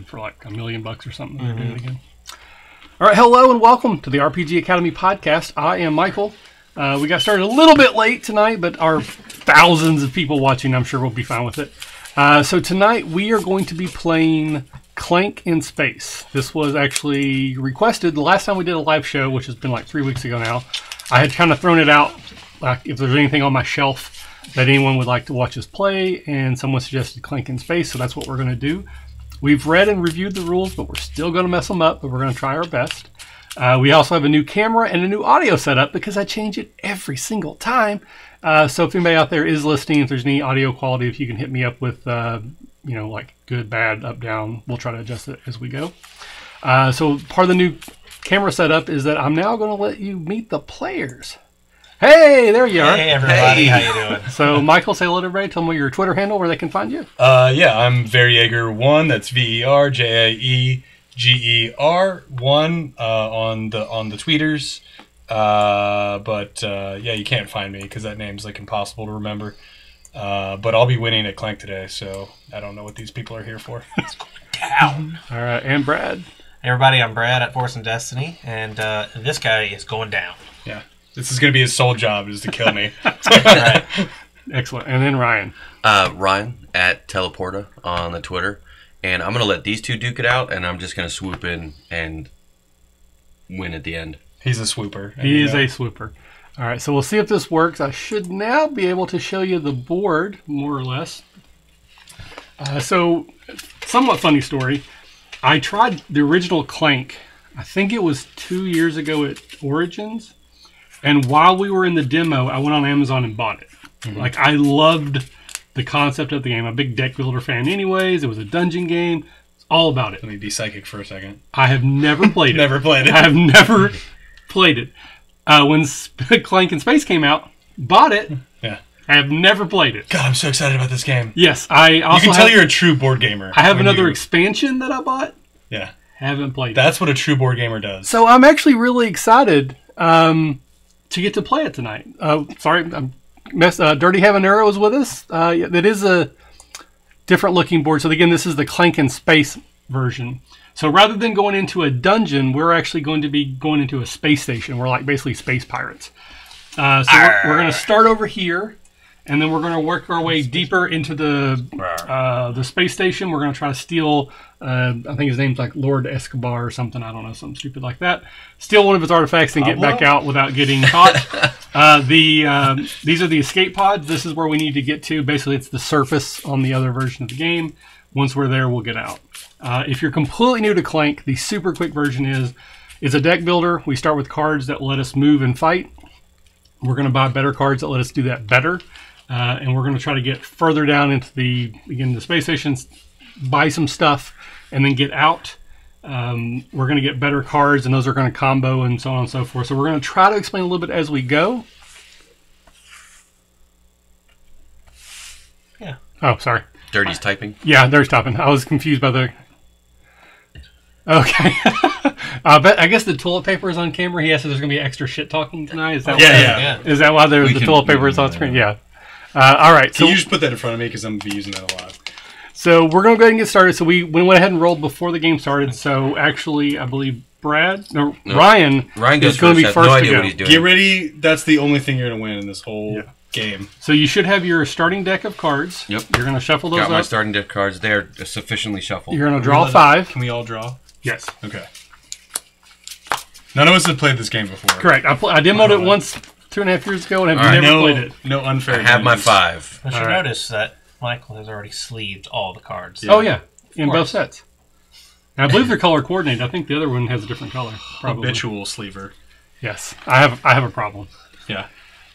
for like $1 million or something. They're doing it again. All right, hello and welcome to the RPG Academy podcast. I am Michael. We got started a little bit late tonight, but our thousands of people watching, I'm sure, will be fine with it. So tonight we are going to be playing Clank in Space. This was actually requested the last time we did a live show, which has been like 3 weeks ago now. I had kind of thrown it out, like if there's anything on my shelf that anyone would like to watch us play, and someone suggested Clank in Space, so that's what we're going to do. We've read and reviewed the rules, but we're still going to mess them up, but we're going to try our best. We also have a new camera and a new audio setup because I change it every single time. So if anybody out there is listening, if there's any audio quality, if you can hit me up with, like good, bad, up, down, we'll try to adjust it as we go. So part of the new camera setup is that I'm now going to let you meet the players. Hey, there you are. Hey, everybody. Hey. How you doing? So, Michael, say hello to everybody. Tell them your Twitter handle, where they can find you. Yeah, I'm Verjaeger1. That's VerJaeger1 on the tweeters. Yeah, you can't find me because that name's like impossible to remember. But I'll be winning at Clank today, so I don't know what these people are here for. It's going down. All right, and Brad. Hey, everybody, I'm Brad at Force and Destiny, and this guy is going down. Yeah. This is going to be his sole job, is to kill me. Right. Excellent. And then Ryan. Ryan at Teleporta on the Twitter. And I'm going to let these two duke it out, and I'm just going to swoop in and win at the end. He's a swooper. He is a swooper. All right, so we'll see if this works. I should now be able to show you the board, more or less. So, somewhat funny story. I tried the original Clank. I think it was 2 years ago at Origins. And while we were in the demo, I went on Amazon and bought it. Mm-hmm. Like, I loved the concept of the game. I'm a big deck builder fan anyways. It was a dungeon game. It's all about it. Let me be psychic for a second. I have never played it. Never played it. I have never played it. When Clank in Space came out, bought it. Yeah. I have never played it. God, I'm so excited about this game. Yes, I also You can tell you're a true board gamer. I have another expansion that I bought. Yeah. Haven't played it. That's what a true board gamer does. So I'm actually really excited to get to play it tonight. Sorry, Dirty Habanero is with us. It is a different looking board. So again, this is the Clank in Space version. So rather than going into a dungeon, we're actually going to be going into a space station. We're like basically space pirates. So we're going to start over here, and then we're going to work our way deeper into the space station. We're going to try to steal, I think his name's like Lord Escobar or something. I don't know, something stupid like that. Steal one of his artifacts and get back out without getting caught. These are the escape pods. This is where we need to get to. Basically, it's the surface on the other version of the game. Once we're there, we'll get out. If you're completely new to Clank, the super quick version is a deck builder. We start with cards that let us move and fight. We're going to buy better cards that let us do that better. And we're going to try to get further down into the space stations, buy some stuff, and then get out. We're going to get better cards, and those are going to combo and so on and so forth. So we're going to try to explain a little bit as we go. Yeah. Oh, sorry. Dirty's typing? Yeah, Dirty's typing. I was confused by the... Okay. I guess the toilet paper is on camera. He asked if there's going to be extra shit talking tonight. Is that Is that why the toilet paper is on screen? Yeah. All right. Can you just put that in front of me because I'm going to be using that a lot. So we're going to go ahead and get started. So we went ahead and rolled before the game started. So actually, I believe Ryan goes is going to be first no to idea go. What he's doing. Get ready. That's the only thing you're going to win in this whole game. So you should have your starting deck of cards. Yep. You're going to shuffle those Got up. my starting deck cards. They're sufficiently shuffled. You're going to draw 5. Can we all draw? Yes. Okay. None of us have played this game before. Correct. I demoed it once 2.5 years ago and have never played it. No unfair. I have my 5. But you notice that Michael has already sleeved all the cards. Yeah. Oh, yeah. In both sets. And I believe they're color coordinated. I think the other one has a different color. Probably. Habitual sleever. Yes. I have a problem. Yeah.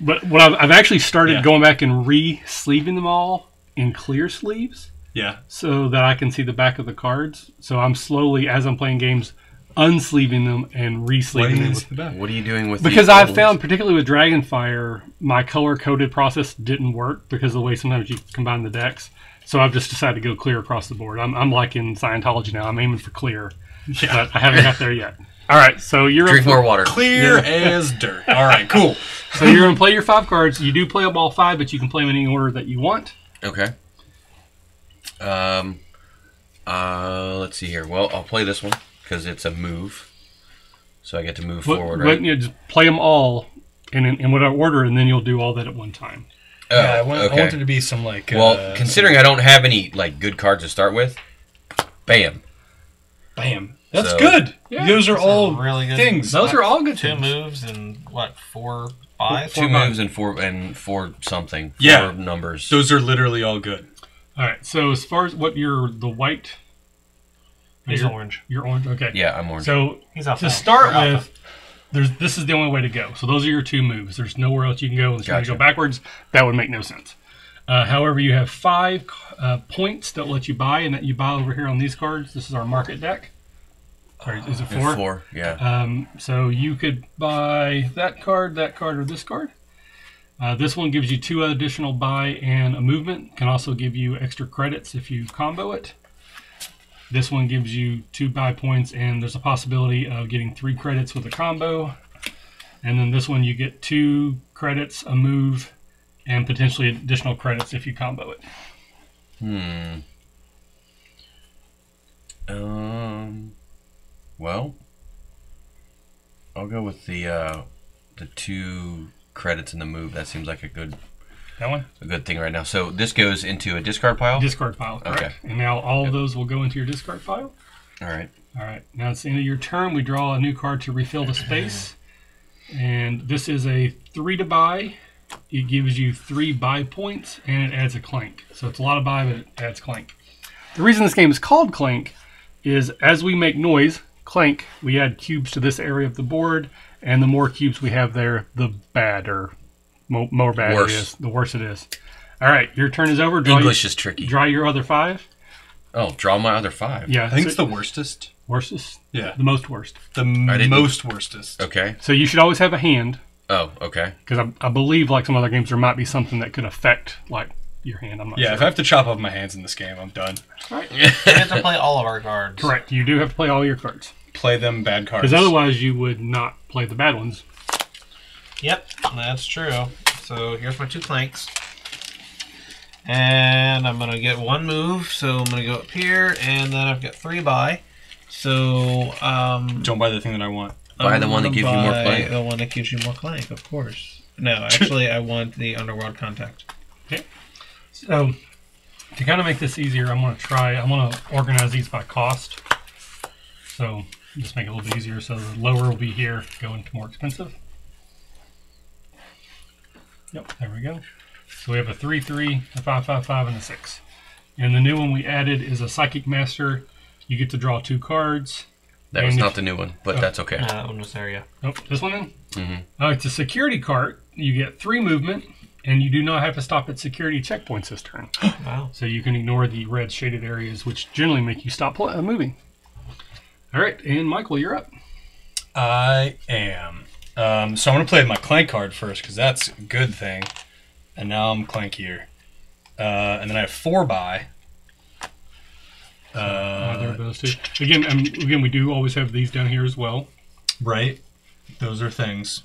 But what I've actually started going back and re-sleeving them all in clear sleeves. Yeah. So that I can see the back of the cards. So I'm slowly, as I'm playing games, unsleeving them and re-sleeving them. What are you doing with Because I've found, particularly with Dragonfire, my color-coded process didn't work because of the way sometimes you combine the decks. So I've just decided to go clear across the board. I'm like in Scientology now. I'm aiming for clear. Yeah. But I haven't got there yet. All right, so you're Drink more water. Clear as dirt. All right, cool. So you're going to play your 5 cards. You do play up all 5, but you can play them in any order that you want. Okay. Let's see here. Well, I'll play this one because it's a move, so I get to move forward. Right? You just play them all in whatever order, and then you'll do all that at one time. Oh, yeah, I want there to be some like. Well, considering I don't have any like good cards to start with, bam. That's So- good. Yeah, Those are all really good. things. Those are all good. 2 things. moves and what? 4, 5. 2 moves and four something. Yeah. 4 numbers. Those are literally all good. All right. So as far as the white, He's you're- orange. You're orange. Okay. Yeah, I'm orange. So He's alpha. to start Or alpha. with, this is the only way to go. So those are your 2 moves. There's nowhere else you can go. Unless you Gotcha. go backwards, that would make no sense. However, you have 5 points that let you buy, and that you buy over here on these cards. This is our market deck. Or is it 4? 4, yeah. So you could buy that card, or this card. This one gives you 2 additional buy and a movement. Can also give you extra credits if you combo it. This one gives you 2 buy points, and there's a possibility of getting 3 credits with a combo. And then this one you get 2 credits, a move, and potentially additional credits if you combo it. Well, I'll go with the 2 credits in the move. That seems like a good thing right now. So this goes into a discard pile? Discard pile, correct. Okay. And now all of those will go into your discard pile. All right. All right. Now it's the end of your turn. We draw a new card to refill the space. And this is a 3 to buy. It gives you 3 buy points, and it adds a Clank. So it's a lot of buy, but it adds Clank. The reason this game is called Clank is as we make noise, Clank, we add cubes to this area of the board, and the more cubes we have there, the badder, more bad Worse. it is, the worse it is. All right, your turn is over. English is tricky. Draw your other 5. Oh, draw my other 5. Yeah, I think it's the worstest. worstest. Yeah. The most worst. The didn't- most worstest. Okay. So you should always have a hand, Oh, okay. because I believe, like some other games, there might be something that could affect like your hand. I'm not Yeah, sure. if I have to chop off my hands in this game, I'm done. We have to play all of our cards. Correct. You do have to play all your cards, Play them bad cards. because otherwise you would not play the bad ones. Yep, that's true. So here's my 2 Clanks. And I'm going to get 1 move, so I'm going to go up here, and then I've got 3 buy. So, Don't buy the thing that I want. Buy the one that gives you more Clank. The one that gives you more Clank, of course. No, actually, I want the Underworld Contact. Okay. So to kind of make this easier, I'm going to organize these by cost. So just make it a little bit easier. So the lower will be here, going to more expensive. Yep, there we go. So we have a 3/3, a 5/5/5, and a 6. And the new one we added is a Psychic Master. You get to draw 2 cards. That was And not if- the new one, but that's okay. That one was there, yeah. Oh, this one in? Mm-hmm. It's a security card. You get 3 movement, and you do not have to stop at security checkpoints this turn. Wow. So you can ignore the red shaded areas, which generally make you stop moving. All right, and Michael, you're up. I am. So I'm going to play my Clank card first, because that's a good thing. And now I'm clankier. And then I have 4 buy. There are those 2. Again, we do always have these down here as well. Right. Those are things.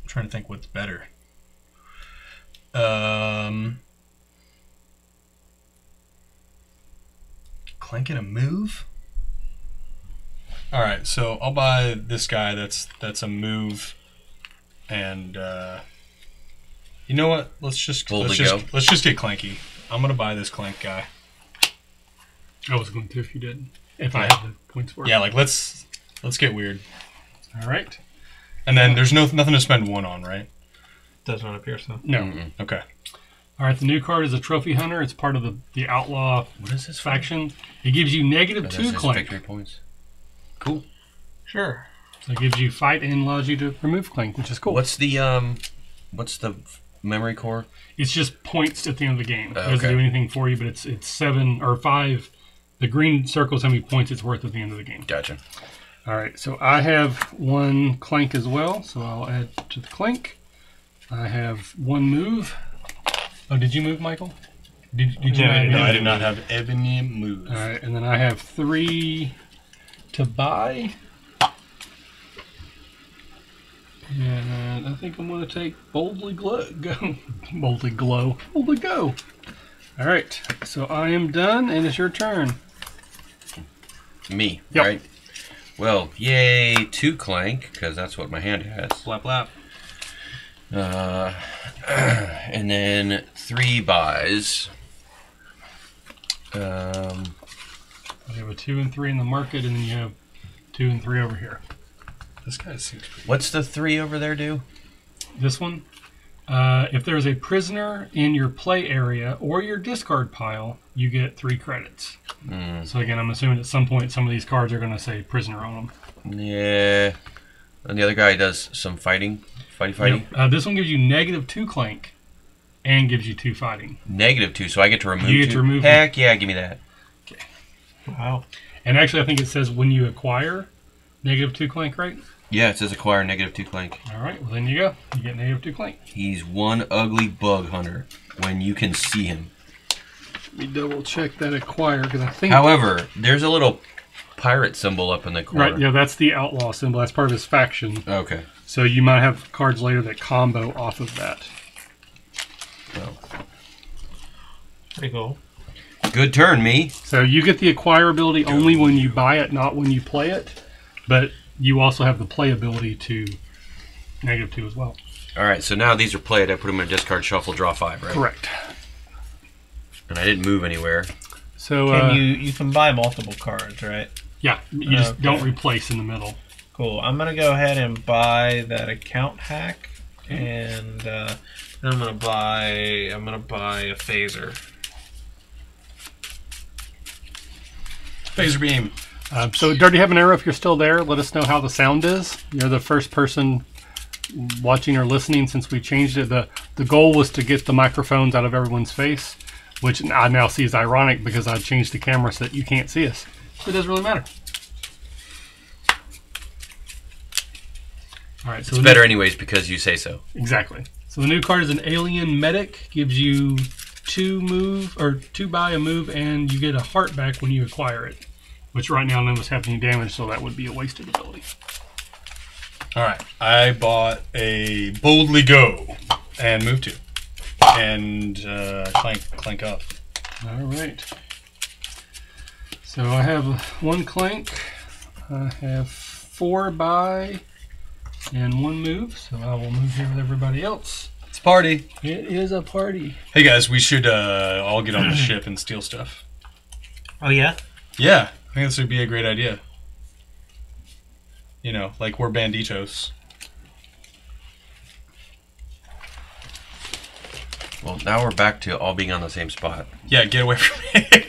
I'm trying to think what's better. Clank and a move? Alright, so I'll buy this guy that's a move. And you know what? Let's just get Clanky. I'm gonna buy this Clank guy. I was going to if you did. If I Yeah. had the points for it. Yeah, like let's get weird. All right. And then there's nothing to spend 1 on, right? Does not appear so. No. Mm-mm. Okay. All right, the new card is a Trophy Hunter. It's part of the Outlaw What is this faction. It gives you negative Oh, 2 that's Clank. victory points. Cool. Sure. So it gives you fight and allows you to remove Clank, which is cool. What's the memory core? It's just points at the end of the game. It Oh, doesn't okay. do anything for you, but it's 7 or 5. The green circle is how many points it's worth at the end of the game. Gotcha. All right, so I have 1 Clank as well, so I'll add to the Clank. I have 1 move. Oh, did you move, Michael? Did you? No, No, I did not have ebony move. All right, and then I have 3 to buy. And I think I'm going to take Boldly Go. Boldly Go. All right. So I am done, and it's your turn. Me, Yep. right? Well, yay, 2 Clank, because that's what my hand has. Blap, blap. And then 3 buys. You have a 2 and 3 in the market, and then you have 2 and 3 over here. This guy seems pretty... What's the 3 over there do? This one, if there is a prisoner in your play area or your discard pile, you get 3 credits. So again, I'm assuming at some point some of these cards are going to say prisoner on them. Yeah. And the other guy does some fighting. Fighting. Yep. This one gives you -2 Clank and gives you 2 fighting. -2, so I get to remove You get 2? to remove Heck yeah, give me that. Okay. Wow. And actually, I think it says when you acquire -2 Clank, right? Yeah, it says acquire -2 Clank. All right. Well, then you go. You get -2 Clank. He's one ugly bug hunter when you can see him. Let me double check that acquire because I think. However, there's a little pirate symbol up in the corner. Right. Yeah, that's the outlaw symbol. That's part of his faction. Okay. So you might have cards later that combo off of that. Well, Pretty cool. good turn, me. So you get the acquire ability only when you buy it, not when you play it. But you also have the play ability to -2 as well. All right, so now these are played. I put them in a discard, shuffle, draw 5, right? Correct. And I didn't move anywhere. So Can you can buy multiple cards, right? yeah, you just Okay. don't replace in the middle. Cool. I'm gonna go ahead and buy that account hack, and then I'm gonna buy a phaser. Phaser beam. So Dirty Have an Arrow, if you're still there, let us know how the sound is. You're the first person watching or listening since we changed it. The goal was to get the microphones out of everyone's face, which I now see is ironic because I changed the camera so that you can't see us. It doesn't really matter. All right, so It's better anyways because you say so. Exactly. So the new card is an Alien Medic. Gives you 2 buy a move, and you get a heart back when you acquire it. Which right now none of us have any damage, so that would be a wasted ability. All right. I bought a Boldly Go and move 2. And clank up. All right. So I have 1 Clank. I have 4 buy and 1 move. So I will move here with everybody else. It's a party. It is a party. Hey guys, we should all get on the ship and steal stuff. Oh yeah. Yeah, I think this would be a great idea. You know, like we're banditos. Well, now we're back to all being on the same spot. Yeah, get away from me.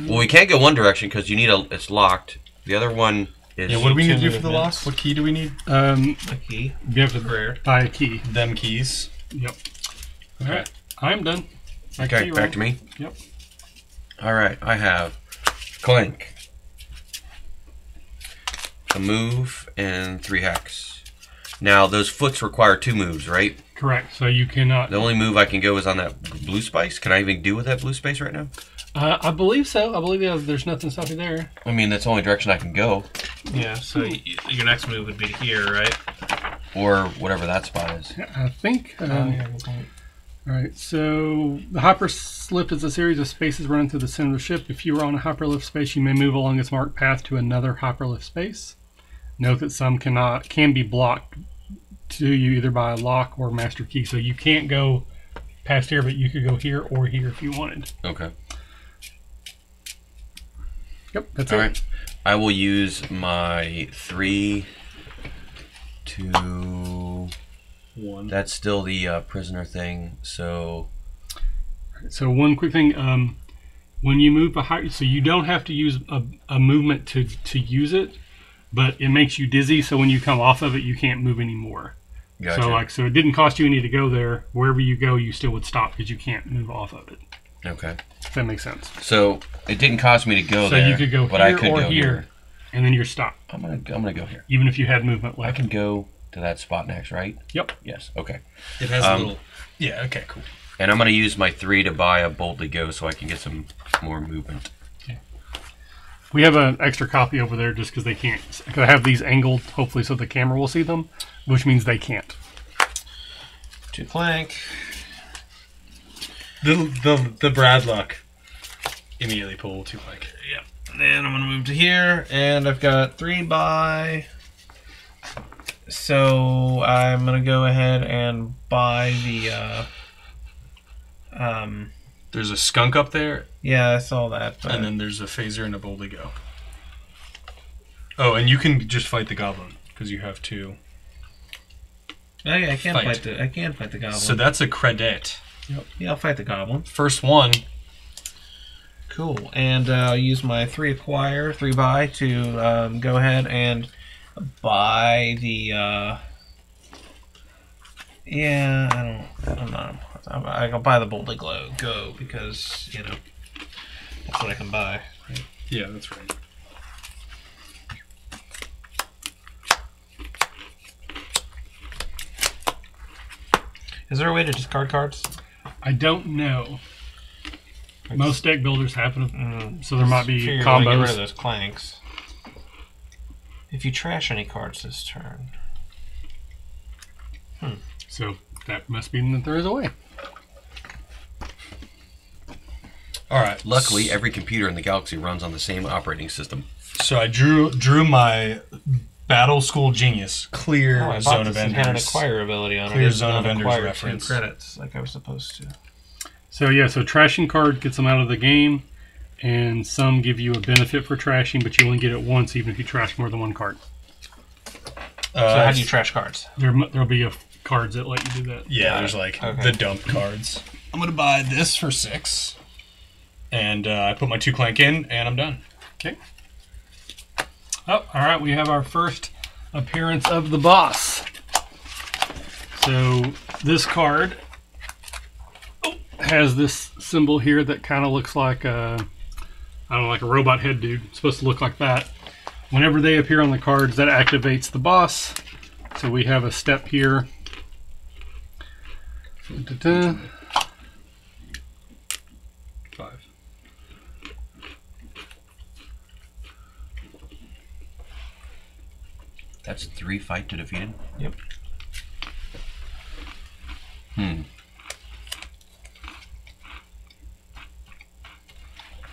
Well, we can't go one direction because you need it's locked. The other one is... Yeah, what do we need to do for the movements. lock? What key do we need? A key. You have to Rare. buy a key. Them keys. Yep. All right. I'm done. Okay, back to me. Yep. All right, I have Clank, a move, and 3 hacks. Now, those foots require 2 moves, right? Correct. So you cannot. The only move I can go is on that blue space. Can I even do with that blue space right now? I believe so. I believe there's nothing stopping there. I mean, that's the only direction I can go. Yeah. So your next move would be here, right? Or whatever that spot is. I think. Good point. All right. So the hyperlift is a series of spaces running through the center of the ship. If you are on a hyperlift space, you may move along its marked path to another hyperlift space. Note that some can be blocked to you either by a lock or master key. So you can't go past here, but you could go here or here if you wanted. Okay. Yep, that's All it. right. I will use my 3 to... 1. That's still the prisoner thing, so... So one quick thing, when you move so you don't have to use a movement to use it, but it makes you dizzy. So when you come off of it, you can't move anymore. Gotcha. So it didn't cost you any to go there. Wherever you go, you still would stop because you can't move off of it. Okay. If that makes sense. So it didn't cost me to go So there. you could go but here I could or go here, and then you're stopped. I'm gonna go here. Even if you had movement I left. can go to that spot next, right? Yep. Yes. Okay. It has a little... Yeah, okay, cool. And I'm gonna use my 3 to buy a Boldly Go so I can get some more movement. We have an extra copy over there just because they can't. Because I have these angled, hopefully, so the camera will see them, which means they can't. 2 Clank. The Brad luck. Immediately pull 2 Clank. Yep. And then I'm gonna move to here, and I've got 3 buy. So I'm gonna go ahead and buy the. There's a skunk up there. Yeah, I saw that. But... And then there's a phaser and a boldly go. Oh, and you can just fight the goblin because you have 2. Oh yeah, I can fight the goblin. So that's a credit. Yep. Yeah, I'll fight the goblin. First one. Cool. And I'll use my 3 acquire, 3 buy to go ahead and buy the. Yeah, I'm not. I'll buy the boldly go because that's what I can buy. Right? Yeah, that's right. Is there a way to discard cards? I don't know. Most deck builders have them, so there might be Get rid combos. of those clanks. If you trash any cards this turn. So that must mean that there is a way. All right. Luckily, every computer in the galaxy runs on the same operating system. So I drew my Battle School Genius clear Zone of Enders. It had an acquire ability on it. Clear Zone of Enders acquire reference. 2 credits like I was supposed to. So yeah, so trashing card gets them out of the game, and some give you a benefit for trashing, but you only get it once, even if you trash more than 1 card. So how do you trash cards? There'll be cards that let you do that. Yeah, there's like the dumped cards. I'm gonna buy this for 6, and I put my 2 Clank in, and I'm done. Okay. Oh, all right. We have our first appearance of the boss. So this card has this symbol here that kind of looks like a, I don't know, like a robot head dude. It's supposed to look like that. Whenever they appear on the cards, that activates the boss. So we have a step here. Da-da-da. 5. That's 3 fight to defeat it? Yep.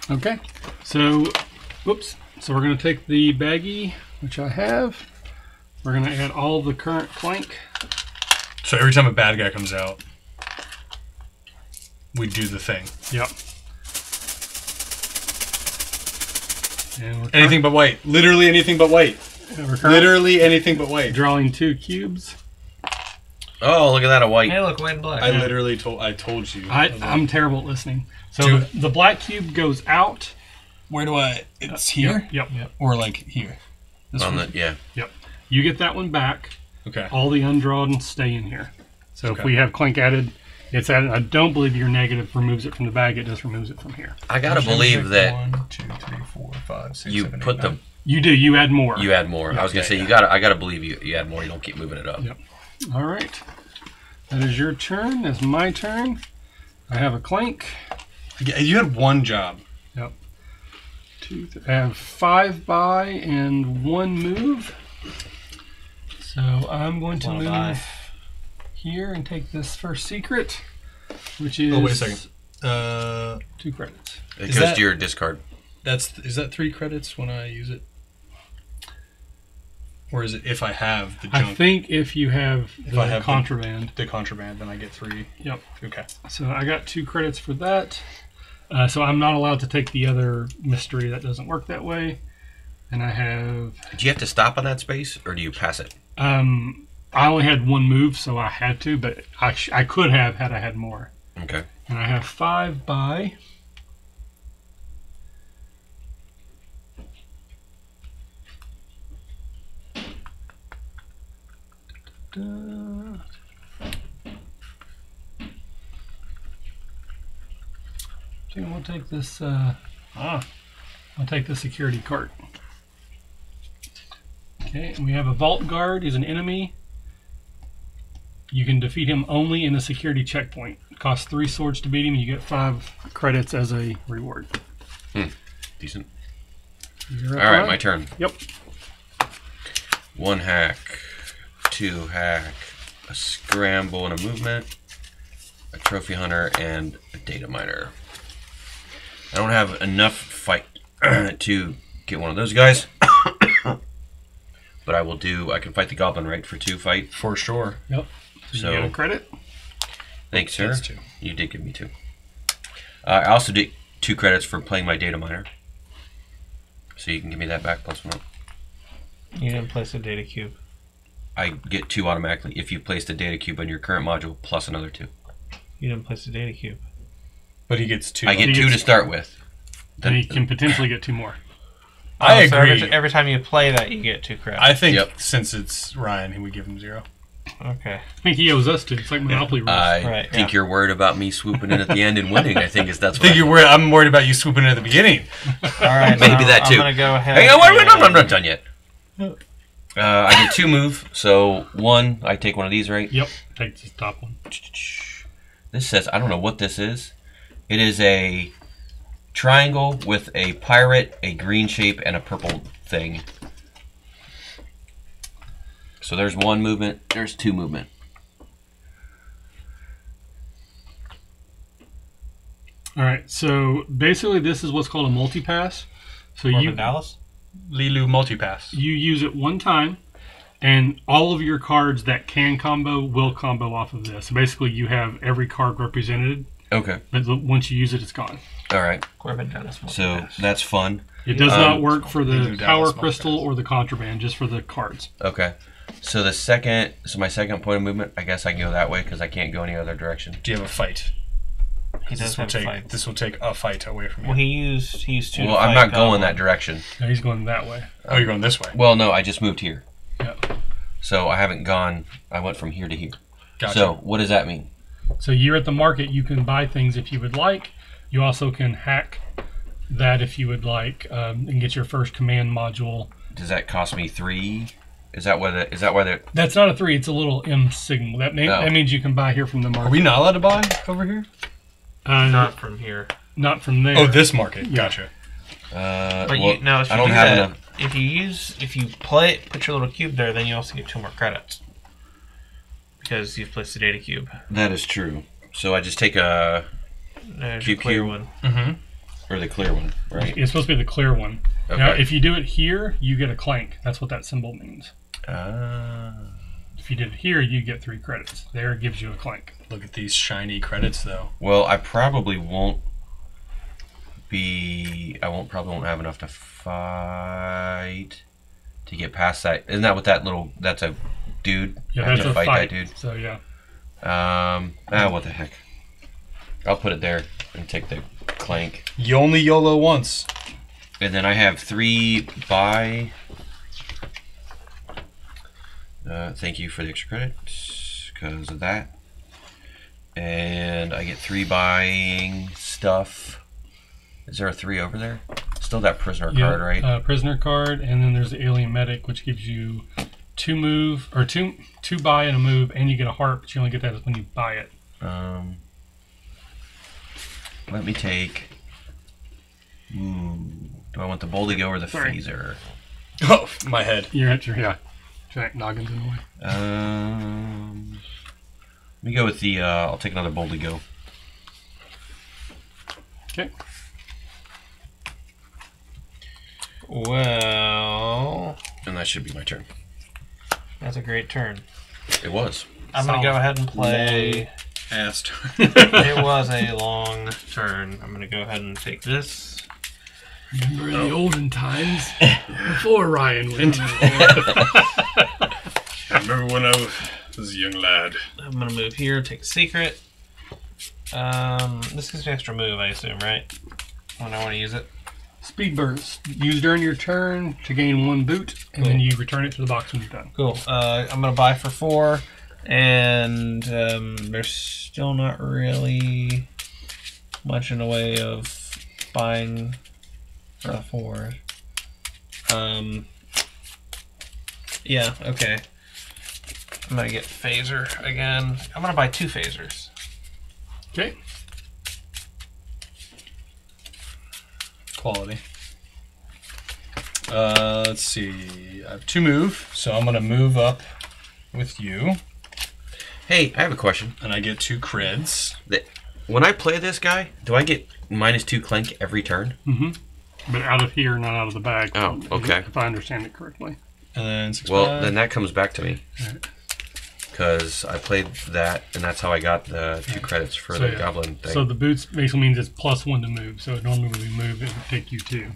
Okay, so, whoops. So we're going to take the baggie, which I have. We're going to add all the current Clank. So every time a bad guy comes out, we do the thing. Yep. And we're Anything but white. Literally anything but white. Literally anything but white. drawing 2 cubes. Oh, look at that, a white. Hey, look, white and black. I literally told you. I'm terrible at listening. So the black cube goes out. Where do I? It's here. Yep. Or like here. This On one. the, yeah. Yep. You get that one back. Okay. All the undrawn stay in here. So Okay. if we have Clank added, it's added. I don't believe your negative removes it from the bag. It just removes it from here. I gotta believe that 1, 2, 3, 4, 5, 6, you 7, 8, put 9. You do. You add more. you add more. I was gonna say I gotta believe you add more. You don't keep moving it up. Yep. All right. That is your turn. That's my turn. I have a Clank. Yeah, you had one job. Yep. I have 5 buy and 1 move. So I'm going to move here and take this first secret, which is. Oh, wait a second. 2 credits. It Is goes that- to your discard. Is that 3 credits when I use it? Or is it if I have the I junk, think if you have the I have contraband. the contraband, then I get 3. Yep. Okay. So I got 2 credits for that. So I'm not allowed to take the other mystery. That doesn't work that way. And I have. Do you have to stop on that space, or do you pass it? I only had 1 move, so I had to, but I could have had I had more. Okay. And I have 5 buy. So we'll take this. I'll take the security cart. Okay, and we have a vault guard. He's an enemy. You can defeat him only in a security checkpoint. It costs 3 swords to beat him. You get 5 credits as a reward. Decent. You're All right, up. my turn. Yep. 1 hack, 2 hack, a scramble, and a movement. a trophy hunter, and a data miner. I don't have enough fight to get one of those guys. But I will do. I can fight the goblin, right, for 2 fight. For sure. Yep. So you get a credit. Thanks, sir. That's 2. You did give me 2. I also did 2 credits for playing my data miner. So you can give me that back plus 1. You didn't place a data cube. I get 2 automatically if you place the data cube on your current module plus another 2. You didn't place a data cube. But he gets 2. I get 2 to start with. Then he can potentially get 2 more. I agree. So every time you play that, you get 2 credits. I think since it's Ryan, he would give him 0. Okay. I think he owes us 2. It's like Monopoly rules. I think you're worried about me swooping in at the end and winning. I think that's what I'm worried about you swooping in at the beginning. All right. Maybe that too. I'm going to go ahead. Hang on, wait, I'm not done yet. I get 2 move, so 1, I take one of these, right? Yep, take the top one. This says, I don't know what this is. It is a triangle with a pirate, a green shape, and a purple thing. So there's 1 movement, there's 2 movement. All right, so basically this is what's called a multi-pass. So Corbin Dallas? Lilu multipass. You use it 1 time, and all of your cards that can combo will combo off of this. So basically you have every card represented. Okay. But once you use it, it's gone. All right. Corbin Dallas. So that's fun. It does not work for the Lilu power Dallas crystal multipass. or the contraband, just for the cards. Okay. So my second point of movement, I guess I can go that way because I can't go any other direction. Do you have a fight? He does have a fight. This will take a fight away from you. Well, he used 2 Well, to I'm fight not going Goblin. that direction. No, he's going that way. Oh, you're going this way. Well, no, I just moved here. Yep. So I haven't gone, I went from here to here. Gotcha. So what does that mean? So you're at the market. You can buy things if you would like. You also can hack that if you would like, and get your first command module. Does that cost me 3? Is that why the That's not a 3. It's a little M signal. That means you can buy here from the market. Are we not allowed to buy over here? Not from here. Not from there. Oh, this market. Gotcha. But well, if you I don't do have that, enough. if you play it, put your little cube there, then you also get 2 more credits because you've placed the data cube. That is true. So I just take a There's Cube a clear cube. one. Mm-hmm. or the clear one, right? It's supposed to be the clear one. Okay. Now, if you do it here, you get a clank. That's what that symbol means. If you did it here, you get 3 credits. There, it gives you a clank. Look at these shiny credits, though. Well, I probably won't won't have enough to fight to get past that. Isn't that what that's a dude? Yeah, I have that's to a fight. that dude. So yeah. What the heck? I'll put it there and take the clank. You only YOLO once. And then I have 3 buy. Thank you for the extra credit because of that. And I get 3 buying stuff. Is there a 3 over there? Still that prisoner card, right? Prisoner card, and then there's the alien medic, which gives you 2 move or two buy and a move, and you get a heart, but you only get that when you buy it. Let me take. Do I want the Boldigo or the phaser? Oh, my head. You're at your giant noggins in the way. Let me go with the. I'll take another Boldigo. Okay. Well, And that should be my turn. that's a great turn. It was. I'm going to go ahead and play. Asked. It was a long turn. I'm going to go ahead and take this. Remember in the olden times before Ryan went. I remember when I was a young lad. I'm going to move here, take a secret. This is an extra move, I assume, right? When I want to use it. Speed burst. Use during your turn to gain 1 boot, and then you return it to the box when you're done. Cool. I'm going to buy for 4, and there's still not really much in the way of buying for 4. Yeah, okay. I'm going to get phaser again. I'm going to buy 2 phasers. Okay. Quality. Let's see. I have 2 move, so I'm going to move up with you. Hey, I have a question. And I get 2 creds. When I play this guy, do I get -2 Clank every turn? Mm-hmm. But out of here, not out of the bag. Oh, okay. If I understand it correctly. And then 6 Well, 5. then that comes back to me. Because I played that, and that's how I got the 2 credits for the goblin thing. So the boots basically means it's +1 to move. So it normally would be move, it would take you 2.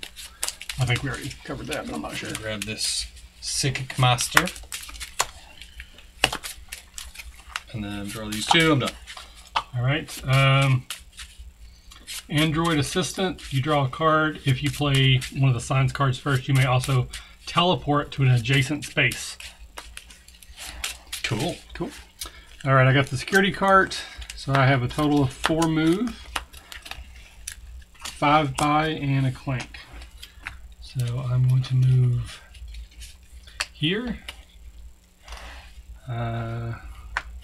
I think we already covered that, but I'm not sure. Grab this Psychic Master. And then draw these 2. I'm done. All right. Android Assistant. You draw a card. If you play one of the signs cards first, you may also teleport to an adjacent space. Cool. Cool. All right, I got the security cart. So I have a total of 4 move, 5 buy, and a clank. So I'm going to move here.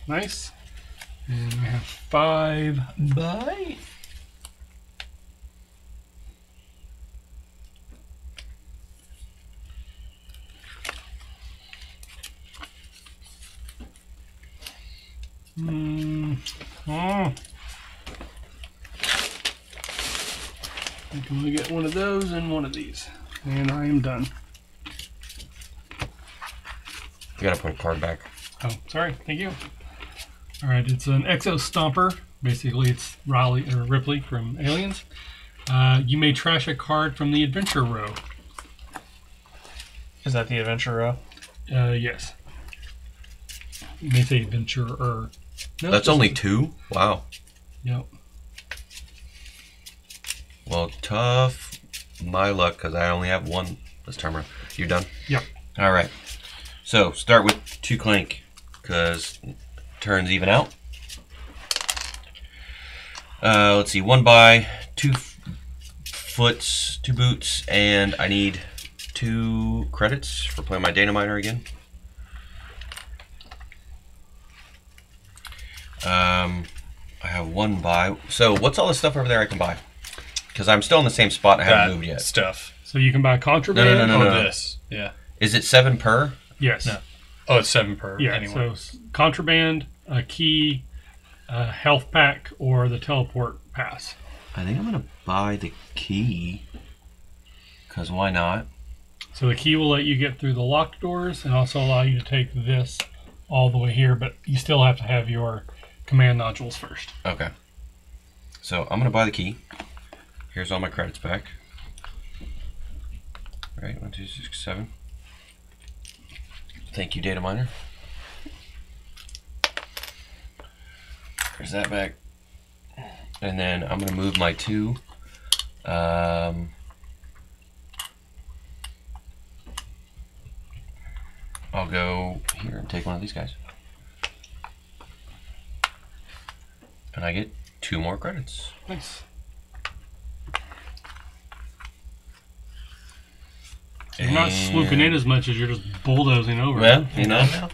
Nice. And we have 5 buy. I can only get one of those and one of these. And I am done. You gotta put a card back. Oh, sorry. Thank you. All right, it's an Exo Stomper. Basically, it's Riley or Ripley from Aliens. You may trash a card from the Adventure row. Is that the adventure row? Yes. You may say Adventurer. No, That's only 2? Wow. Yep. Well, tough my luck, because I only have 1 this time around. You done? Yep. All right. So, start with 2 Clank, because turns even out. Let's see, 1 buy, 2 foots, 2 boots, and I need 2 credits for playing my Data Miner again. I have 1 buy. So, what's all the stuff over there I can buy? Because I'm still in the same spot. I haven't moved yet. Stuff. So you can buy contraband. No. This. Yeah. Is it 7 per? Yes. No. Oh, it's 7 per. Yeah. Anyway. So contraband, a key, a health pack, or the teleport pass. I think I'm gonna buy the key. Because why not? So the key will let you get through the locked doors and also allow you to take this all the way here, but you still have to have your command nodules first. Okay. So I'm gonna buy the key. Here's all my credits back. All right, 1, 2, 6, 7. Thank you, Data Miner. There's that back. And then I'm gonna move my 2. I'll go here and take one of these guys. And I get 2 more credits. Nice. And You're not swooping in as much as you're just bulldozing over. Well, you know,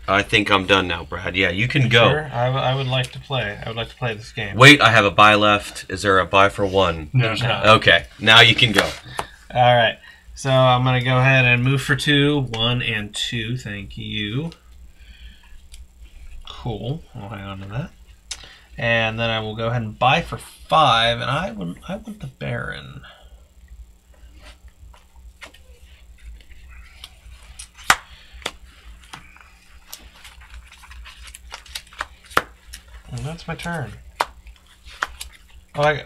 I think I'm done now, Brad. Yeah, you can go. Sure. I would like to play. I would like to play this game. Wait, I have a buy left. Is there a buy for 1? No. There's not. Okay, now you can go. All right. So I'm going to go ahead and move for 2. 1 and 2. Thank you. Cool. I'll hang on to that. And then I will go ahead and buy for 5. And I want the Baron. And that's my turn. Oh, I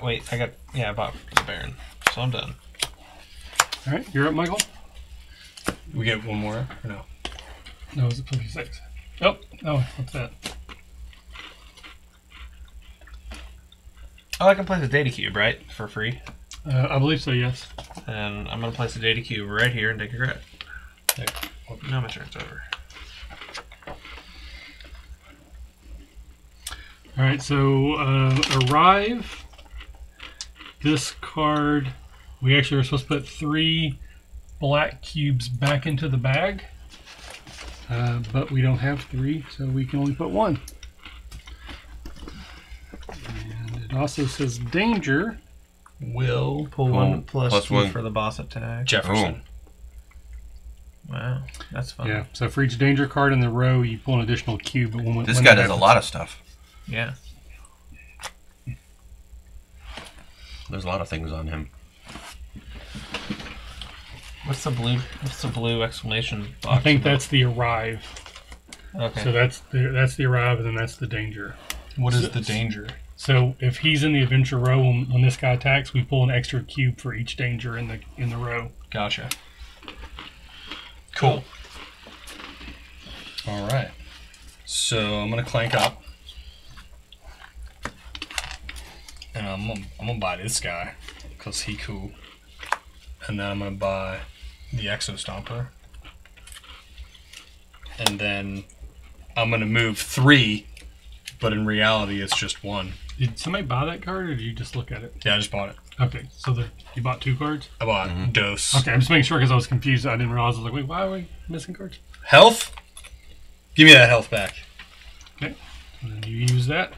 bought the Baron. So I'm done. All right, you're up, Michael. We get 1 more or no? No, it's a 56. Oh, no, what's that? Oh, I can place a data cube, right? For free. I believe so, yes. And I'm going to place a data cube right here and take a credit. There. Now my turn's over. All right, so arrive. This card, we actually were supposed to put 3 black cubes back into the bag, but we don't have 3, so we can only put 1. And it also says danger. Will Pull 1 plus 2 1. for the boss attack. Jefferson. Wow, that's fun. Yeah. So for each danger card in the row, you pull an additional cube. But This guy does a lot of stuff. Yeah. There's a lot of things on him. What's the blue exclamation box? I think that's the arrive. Okay. So that's the arrive, and then that's the danger. What is the danger? So if he's in the adventure row when this guy attacks, we pull an extra cube for each danger in the row. Gotcha. Cool. All right. So I'm gonna clank up, and I'm gonna buy this guy because he cool, and then I'm gonna buy the Exo Stomper, and then I'm gonna move 3, but in reality it's just 1. Did somebody buy that card, or did you just look at it? Yeah, I just bought it. Okay, so you bought 2 cards? I bought Dose. Okay, I'm just making sure because I was confused. I didn't realize. I was like, wait, why are we missing cards? Health? Give me that health back. Okay, and then you use that.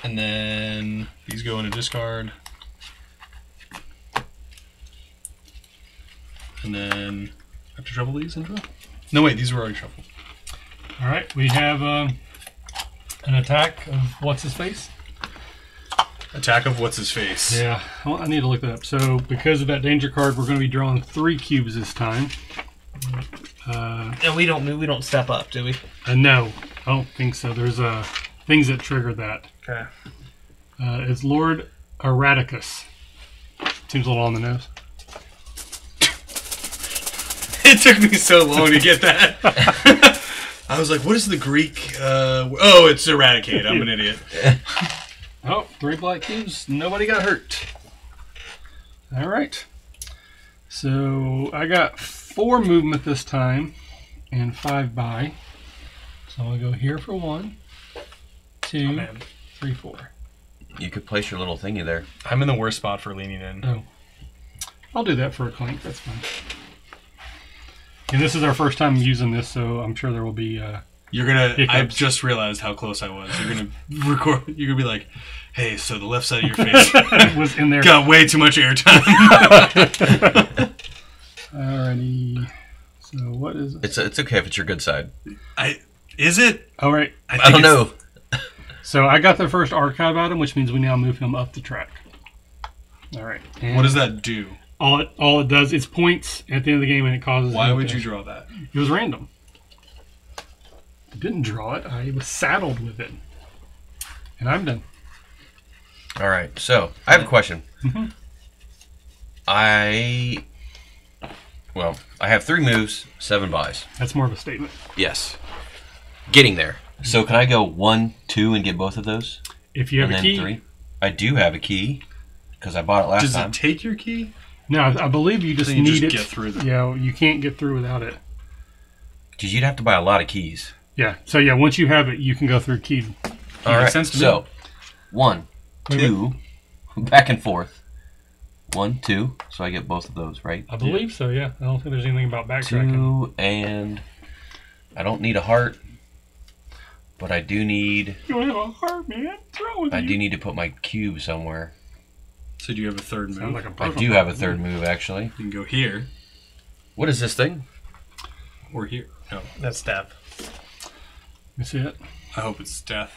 And then these go into discard. And then I have to shuffle these into it? No, wait, these were already shuffled. All right, we have an attack of what's-his-face? Attack of What's-His-Face. Yeah, well, I need to look that up. So because of that danger card, we're going to be drawing 3 cubes this time. And we don't step up, do we? No, I don't think so. There's things that trigger that. Okay. It's Lord Erraticus. Seems a little on the nose. It took me so long to get that. I was like, what is the Greek? Oh, it's eradicate. I'm an idiot. Oh, 3 black cubes. Nobody got hurt. All right. So I got 4 movement this time and 5 buy. So I'll go here for 1, 2, 3, 4. You could place your little thingy there. I'm in the worst spot for leaning in. Oh. I'll do that for a Clank. That's fine. And this is our first time using this, so I'm sure there will be You're gonna. hiccups. I just realized how close I was. You're gonna record. You're gonna be like, "Hey, so the left side of your face was in there. got way too much airtime." Alrighty. So what is it? It's okay if it's your good side. Is it? All right. I don't know. So I got the first archive item, which means we now move him up the track. All right. And What does that do? all it does is points at the end of the game, and it causes. Why him would to- you draw that? It was random. I didn't draw it. I was saddled with it, and I'm done. All right. So I have a question. Mhm. I have 3 moves, 7 buys. That's more of a statement. Yes. Getting there. So can I go 1, 2, and get both of those? If you have And a then key, 3? I do have a key because I bought it last Does time. it take your key? no, I believe you just Then you need just it. get through them. Yeah, you can't get through without it. Because you'd have to buy a lot of keys. Yeah. So yeah, once you have it, you can go through key. All Makes right. sense to me. So 1, Wait, 2, back and forth. 1, 2. So I get both of those, right? I believe so. Yeah. I don't think there's anything about backtracking. 2, and I don't need a heart, but I do need. You don't have a heart, man. Throw with I you. do need to put my cube somewhere. So do you have a third Sounds move? like a I perfect do have a plan. third move actually. You can go here What is this thing? or here. No, That's death. You see it? I hope it's death.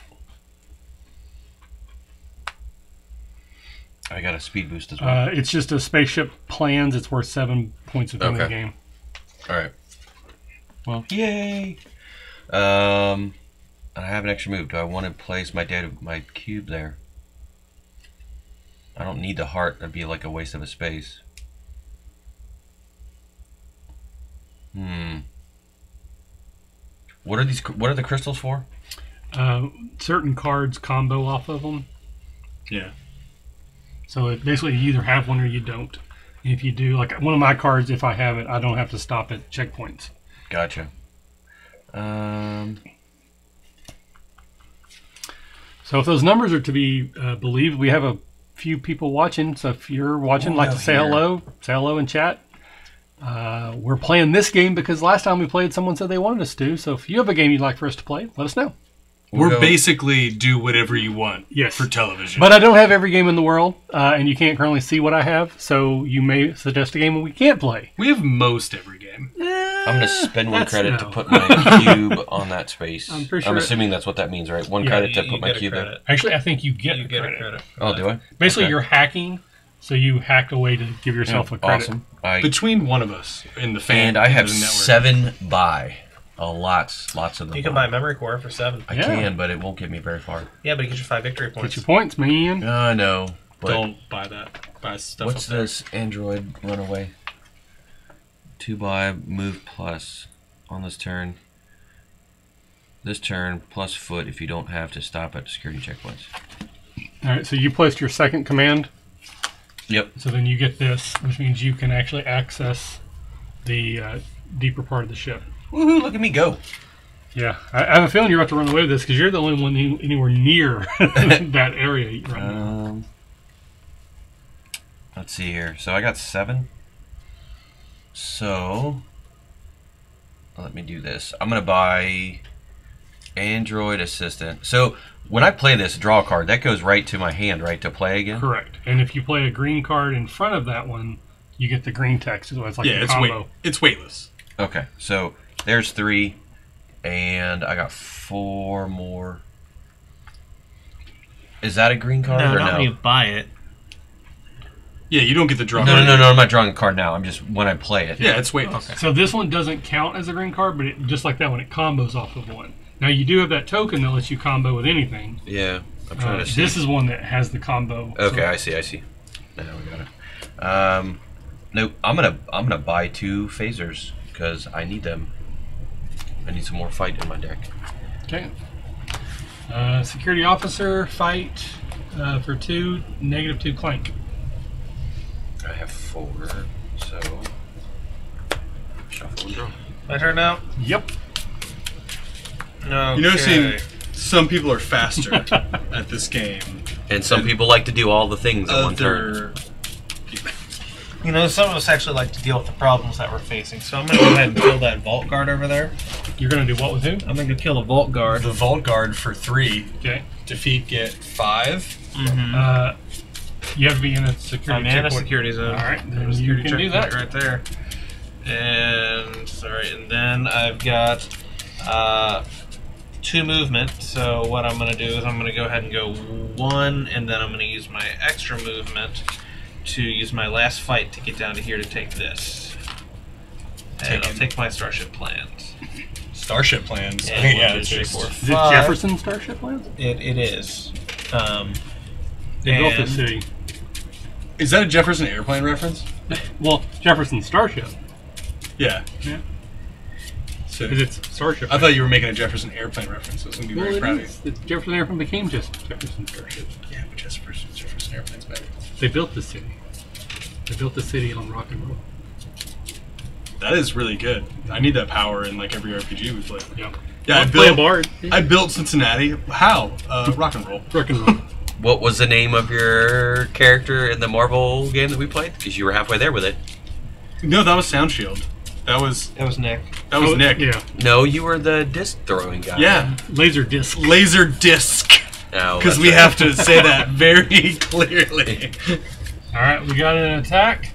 I got a speed boost as well. It's just a spaceship plans. It's worth 7 points at the end of the Okay. game. All right. Well, Yay! I have an extra move. Do I want to place my cube there? I don't need the heart. That'd be like a waste of a space. What are these? What are the crystals for? certain cards combo off of them. Yeah. So it basically you either have one or you don't. If you do, like one of my cards, if I have it, I don't have to stop at checkpoints. Gotcha. So if those numbers are to be believed, we have a few people watching. So if you're watching, like to say hello in chat. We're playing this game because last time we played, someone said they wanted us to. So if you have a game you'd like for us to play, let us know. We're basically do whatever you want Yes. for television. But I don't have every game in the world, and you can't currently see what I have, so you may suggest a game we can't play. we have most every game. I'm gonna spend one That's credit no. to put my cube on that space. I'm pretty sure- assuming that's what that means, right? One Yeah, credit to You put my get a cube there. credit. Actually, I think you get, You a get credit. a credit. Oh, do I? Basically, Okay. you're hacking, so you hack a way to give yourself a credit. Awesome. Between one of us in the fan And I have the network. 7 buy. Lots of them. You can buy a memory core for 7. I Yeah. can, but it won't get me very far. Yeah, but it gets you 5 victory Get points. your points, man. I know. But Don't buy that. Buy stuff. what's up there. this Android runaway? 2 buy move plus on this turn. This turn plus foot if you don't have to stop at security checkpoints. All right, so you placed your second command. Yep. So then you get this, which means you can actually access the deeper part of the ship. Woohoo! Look at me go. Yeah, I have a feeling you're about to run away with this because you're the only one anywhere near that area right now. Let's see here. So I got 7. So let me do this. I'm gonna buy Android Assistant. So when I play this, draw a card. That goes right to my hand, right, to play again? Correct. And if you play a green card in front of that one, you get the green text. So it's like a it's combo. it's weightless. Okay, so there's 3, and I got 4 more. Is that a green card No, or not no? when you buy it. Yeah, you don't get the draw. No, I'm not drawing a card now. I'm just when I play it. Yeah, it's weightless. So this one doesn't count as a green card, but it, just like that one, it combos off of one. Now you do have that token that lets you combo with anything. Yeah, I'm trying to see. This is one that has the combo. Okay, I see. Now we got it. Nope. I'm gonna buy 2 phasers because I need them. I need some more fight in my deck. Okay. Security officer, fight for 2, -2 Clank. I have 4, so shuffle and draw. My turn now? Yep. No. You're noticing some people are faster at this game. And some people like to do all the things in one turn. Other You know, some of us actually like to deal with the problems that we're facing. So I'm going to go ahead and kill that Vault Guard over there. You're going to do what with who? I'm going to kill the Vault Guard. The Vault Guard for 3. Okay. Defeat get 5. Mm-hmm. You have to be in a security I'm in a checkpoint. security zone. All right, then you Security can do checkpoint that. right there. And then I've got 2 movement. So what I'm going to do is I'm going to go ahead and go 1, and then I'm going to use my extra movement to use my last fight to get down to here to take this. And I'll take my Starship Plans. Starship plans. And Yeah, 1, 2, it's 3, just 4, Is it 5. Jefferson Starship Plans? It is. They built the And- city. Is that a Jefferson airplane reference? Well, Jefferson Starship. Yeah. Yeah. So, Because it's Starship. I thought you were making a Jefferson airplane reference. I was going to be well, very it proud of is. It's Jefferson Airplane became just Jefferson Starship. you. Yeah, but Jefferson airplane's better. They built the city. They built the city on rock and roll. That is really good. I need that power in like every RPG we play. Yeah. Yeah, I Play a built. bard. I built Cincinnati. How? Rock and roll. Rock and roll. What was the name of your character in the Marvel game that we played? Because you were halfway there with it. No, that was Sound Shield. That was Nick. Nick. Yeah. No, you were the disc throwing guy. Yeah. Laser disc. Laser disc. Oh, Because that's we right. have to say that very clearly. All right, we got an attack,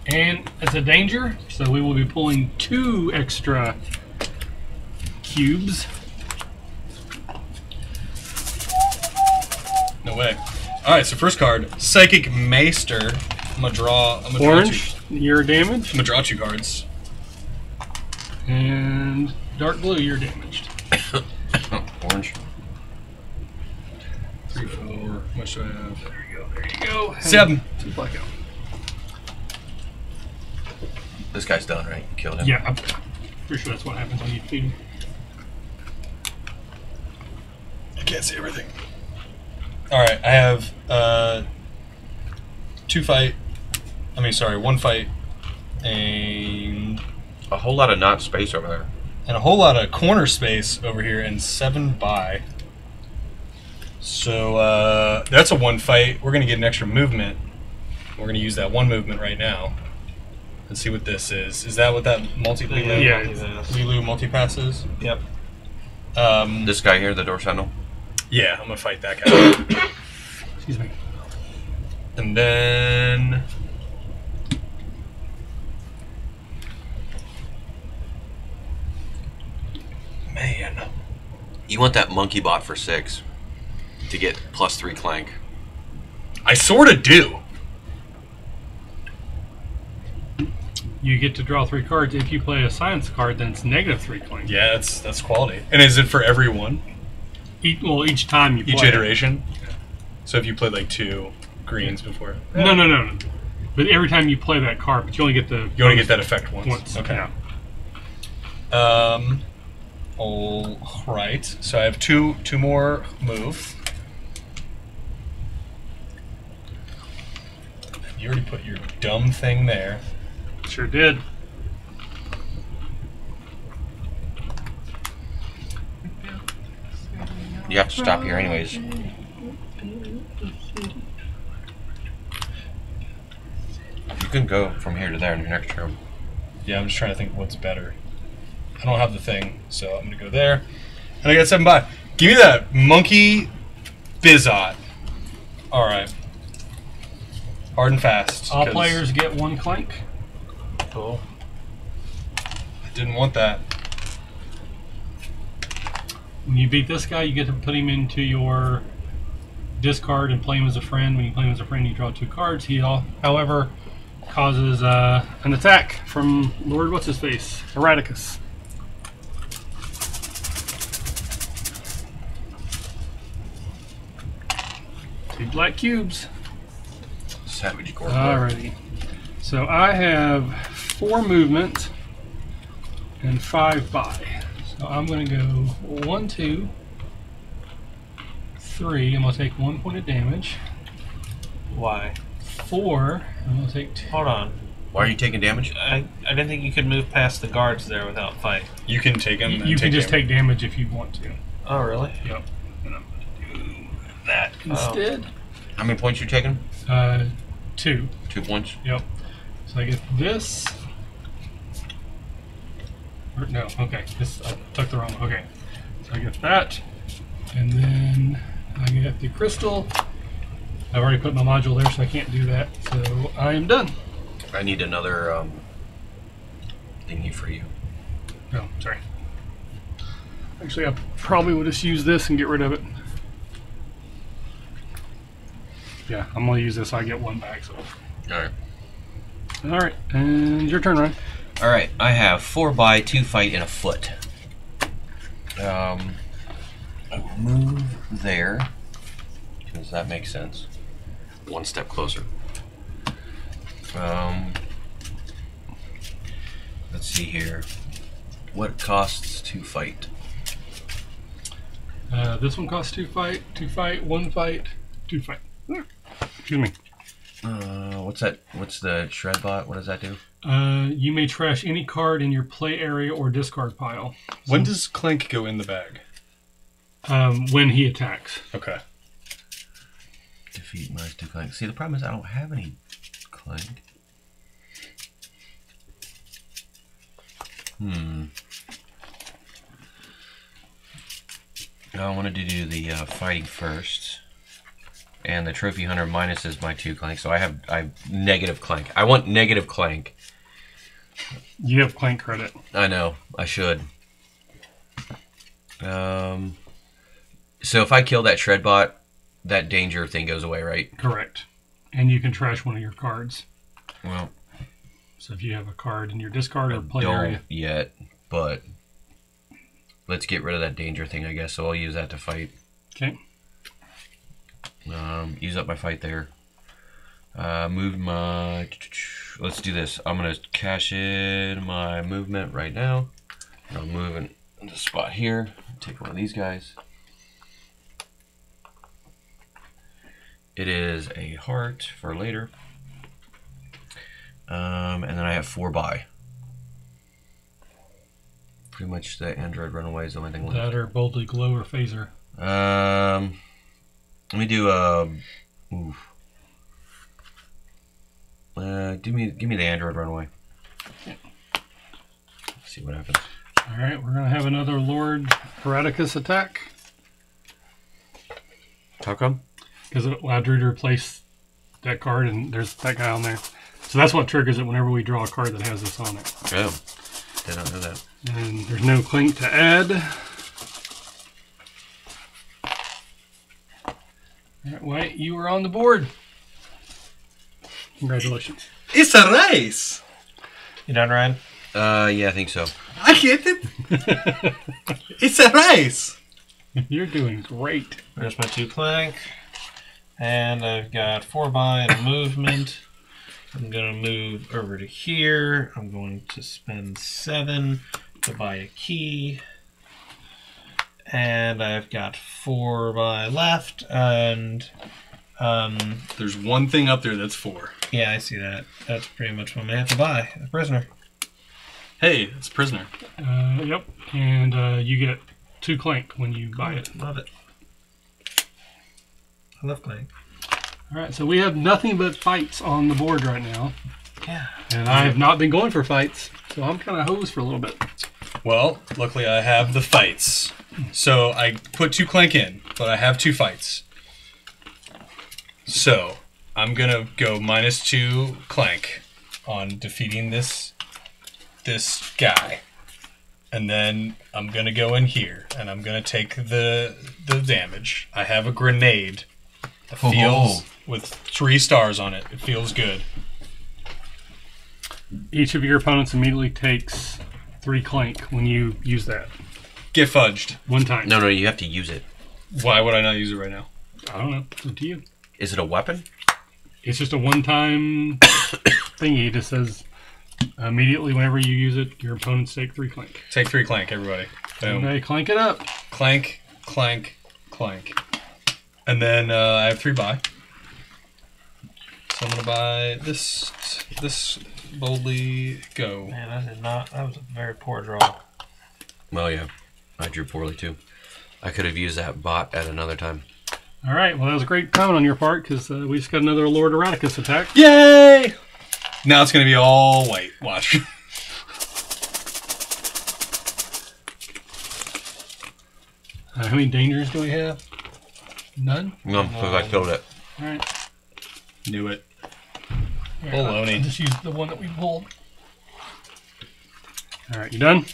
and it's a danger, so we will be pulling 2 extra cubes. No way. All right, so first card, Psychic Maester. I'm gonna draw. Orange, your damage, I'm gonna draw 2 cards. and dark blue, you're damaged. Orange. 3, 4. How much do I have? There you go. 7. 2 blackout. This guy's done, right? You killed him. Yeah, I'm pretty sure that's what happens when you defeat him. I can't see everything. All right, I have 1 fight, and A whole lot of not space over there. a whole lot of corner space over here, and 7 buy. So that's a 1 fight. We're gonna get an extra movement. We're gonna use that 1 movement right now. Let's see what this is. Is that what that Lilu Yeah, Lilu multipass is? Yep. This guy here, the door sentinel. Yeah, I'm gonna fight that guy. Excuse me. And then man, You want that monkey bot for 6 to get +3 Clank. I sort of do. You get to draw 3 cards. If you play a science card, then it's -3 Clank. Yeah, that's quality. And is it for every one? Each time you play Each it. iteration? So if you played like 2 greens before. No. But every time you play that card, but you only get the... You only get that effect once. Okay. Yeah. All right. So I have two more move. You already put your dumb thing there. Sure did. You have to stop here anyways. You can go from here to there in your next turn. Yeah, I'm just trying to think what's better. I don't have the thing, so I'm going to go there. And I got 7 by. Give me that monkey Bizot. Alright. Hard and fast. All players get 1 Clank. Cool. I didn't want that. When you beat this guy, you get to put him into your discard and play him as a friend. When you play him as a friend, you draw 2 cards. He, however, causes an attack from Lord What's-His-Face, Erraticus. 2 black cubes. Savage Gore. Alrighty. So I have 4 movement and 5 buy. So I'm going to go 1, 2, 3. I'm going to take 1 point of damage. Why? 4. I'm going to take 2. Hold on. Why are you taking damage? I didn't think you could move past the guards there without fight. You can take him. You can just take damage if you want to. Oh, really? Yep. And I'm going to do that instead. How many points you taking? 2. 2 points. Yep. So I get this. Or, no, okay. This I took the wrong one. Okay. So I get that. And then I get the crystal. I've already put my module there, so I can't do that. So I am done. I need another thingy for you. Oh, sorry. Actually, I probably would just use this and get rid of it. Yeah, I'm going to use this so I get 1 back. So. Alright. Alright, and your turn, Ryan. Alright, I have 4 by, 2 fight, and a foot. I will move there, because that makes sense. 1 step closer. Let's see here. What costs 2 fight? This one costs 2 fight, 1 fight, 2 fight. Excuse me. What's that? What's the shred bot? What does that do? You may trash any card in your play area or discard pile. When does Clank go in the bag? When he attacks. Okay. Defeat minus 2 Clank. See, the problem is I don't have any Clank. I wanted to do the fighting first. And the trophy hunter minuses my 2 Clank, so I have negative Clank. I want negative Clank. You have Clank credit. I know. I should. So if I kill that shred bot, that danger thing goes away, right? Correct. And you can trash one of your cards. Well, so if you have a card in your discard or play area. don't yet, but let's get rid of that danger thing, I guess. So I'll use that to fight. Okay. Use up my fight there. Move my... Let's do this. I'm going to cash in my movement right now. I'll move in the spot here. Take one of these guys. It is a heart for later. And then I have 4 by. Pretty much the Android Runaway is the only thing left. That or Boldly Glow or Phaser. Let me do give me the Android Runaway. Let's see what happens. All right, we're gonna have another Lord Hereticus attack How come? because it allowed Drew to replace that card, and there's that guy on there. So that's what triggers it whenever we draw a card that has this on it. Oh, did not know that. And there's no Clank to add. All right, White, you were on the board. Congratulations. It's a race. You done, Ryan? Yeah, I think so. I get it. It's a race. You're doing great. There's my 2 Clank. And I've got 4 buy and a movement. I'm going to move over to here. I'm going to spend 7 to buy a key. And I've got 4 buy left. And There's one thing up there that's 4. yeah, I see that. That's pretty much what I'm going to have to buy. A prisoner. Hey, it's prisoner. Yep. And you get 2 Clank when you buy it. Love it. I love Clank. All right, so we have nothing but fights on the board right now. Yeah. And I have not been going for fights, so I'm kind of hosed for a little bit. Well, luckily I have the fights. So I put 2 Clank in, but I have 2 fights. So I'm going to go -2 Clank on defeating this guy. And then I'm going to go in here, and I'm going to take the damage. I have a grenade that feels with 3 stars on it. It feels good. Each of your opponents immediately takes 3 Clank when you use that. Get fudged. One time. No, you have to use it. Why would I not use it right now? I don't know. It's up to you. Is it a weapon? It's just a one-time thingy. It just says immediately whenever you use it, your opponents take 3 Clank. Take 3 Clank, everybody. Boom. Okay, clank it up. Clank, clank, clank. And then I have 3 buy. So I'm going to buy this boldly go. Man, that was a very poor draw. Well, yeah. I drew poorly, too. I could have used that bot at another time. All right. Well, that was a great comment on your part because we just got another Lord Eradicus attack. Yay! Now it's going to be all white. Watch. How many dangers do we have? None? No, because I killed it. All right. Knew it. All Baloney. I'll just use the one that we pulled. All right. You done?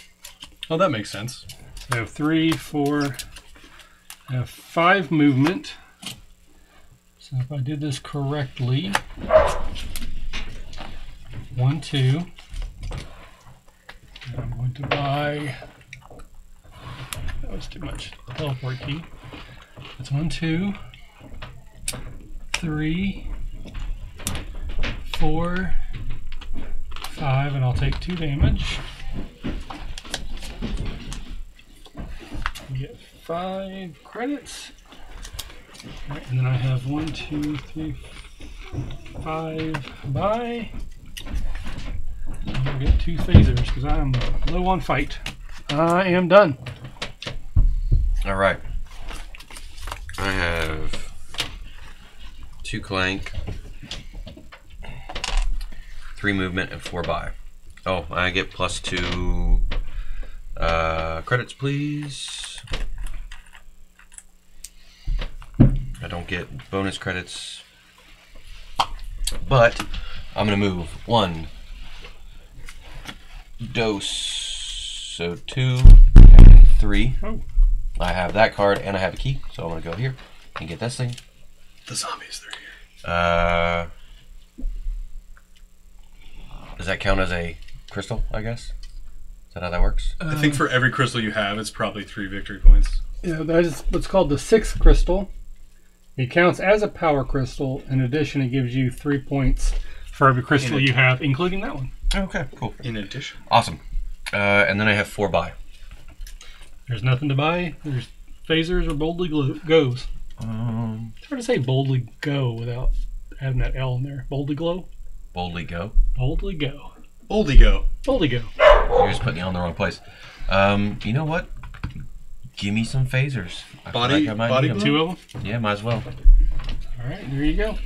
Oh, that makes sense. I have 3, 4, I have 5 movement. So if I did this correctly, 1, 2. And I'm going to buy. That was too much. Teleport key. That's 1, 2, 3, 4, 5, and I'll take 2 damage. Get 5 credits. All right, and then I have 1, 2, 3, 5 buy. I'll get 2 phasers because I'm low on fight. I am done. All right. I have 2 Clank, 3 movement, and 4 buy. Oh, I get +2 credits, please. I don't get bonus credits, but I'm gonna move 1 dose, so 2 and 3. Oh. I have that card and I have a key, so I'm gonna go here and get this thing. The zombies, they're here. Does that count as a crystal, I guess? Is that how that works? I think for every crystal you have, it's probably 3 victory points. Yeah, that is what's called the 6th crystal. It counts as a power crystal. In addition, it gives you 3 points for every crystal you have, including that one. Okay, cool. In addition. Awesome. And then I have 4 buy. There's nothing to buy. There's phasers or boldly goes. It's hard to say boldly go without having that L in there. Boldly glow? Boldly go. Boldly go. Oldie go. Boldly go. You're just putting me on the wrong place. You know what? Give me some phasers. I feel Body- like I might body need them. 2 of them? Yeah, might as well. All right, there you go.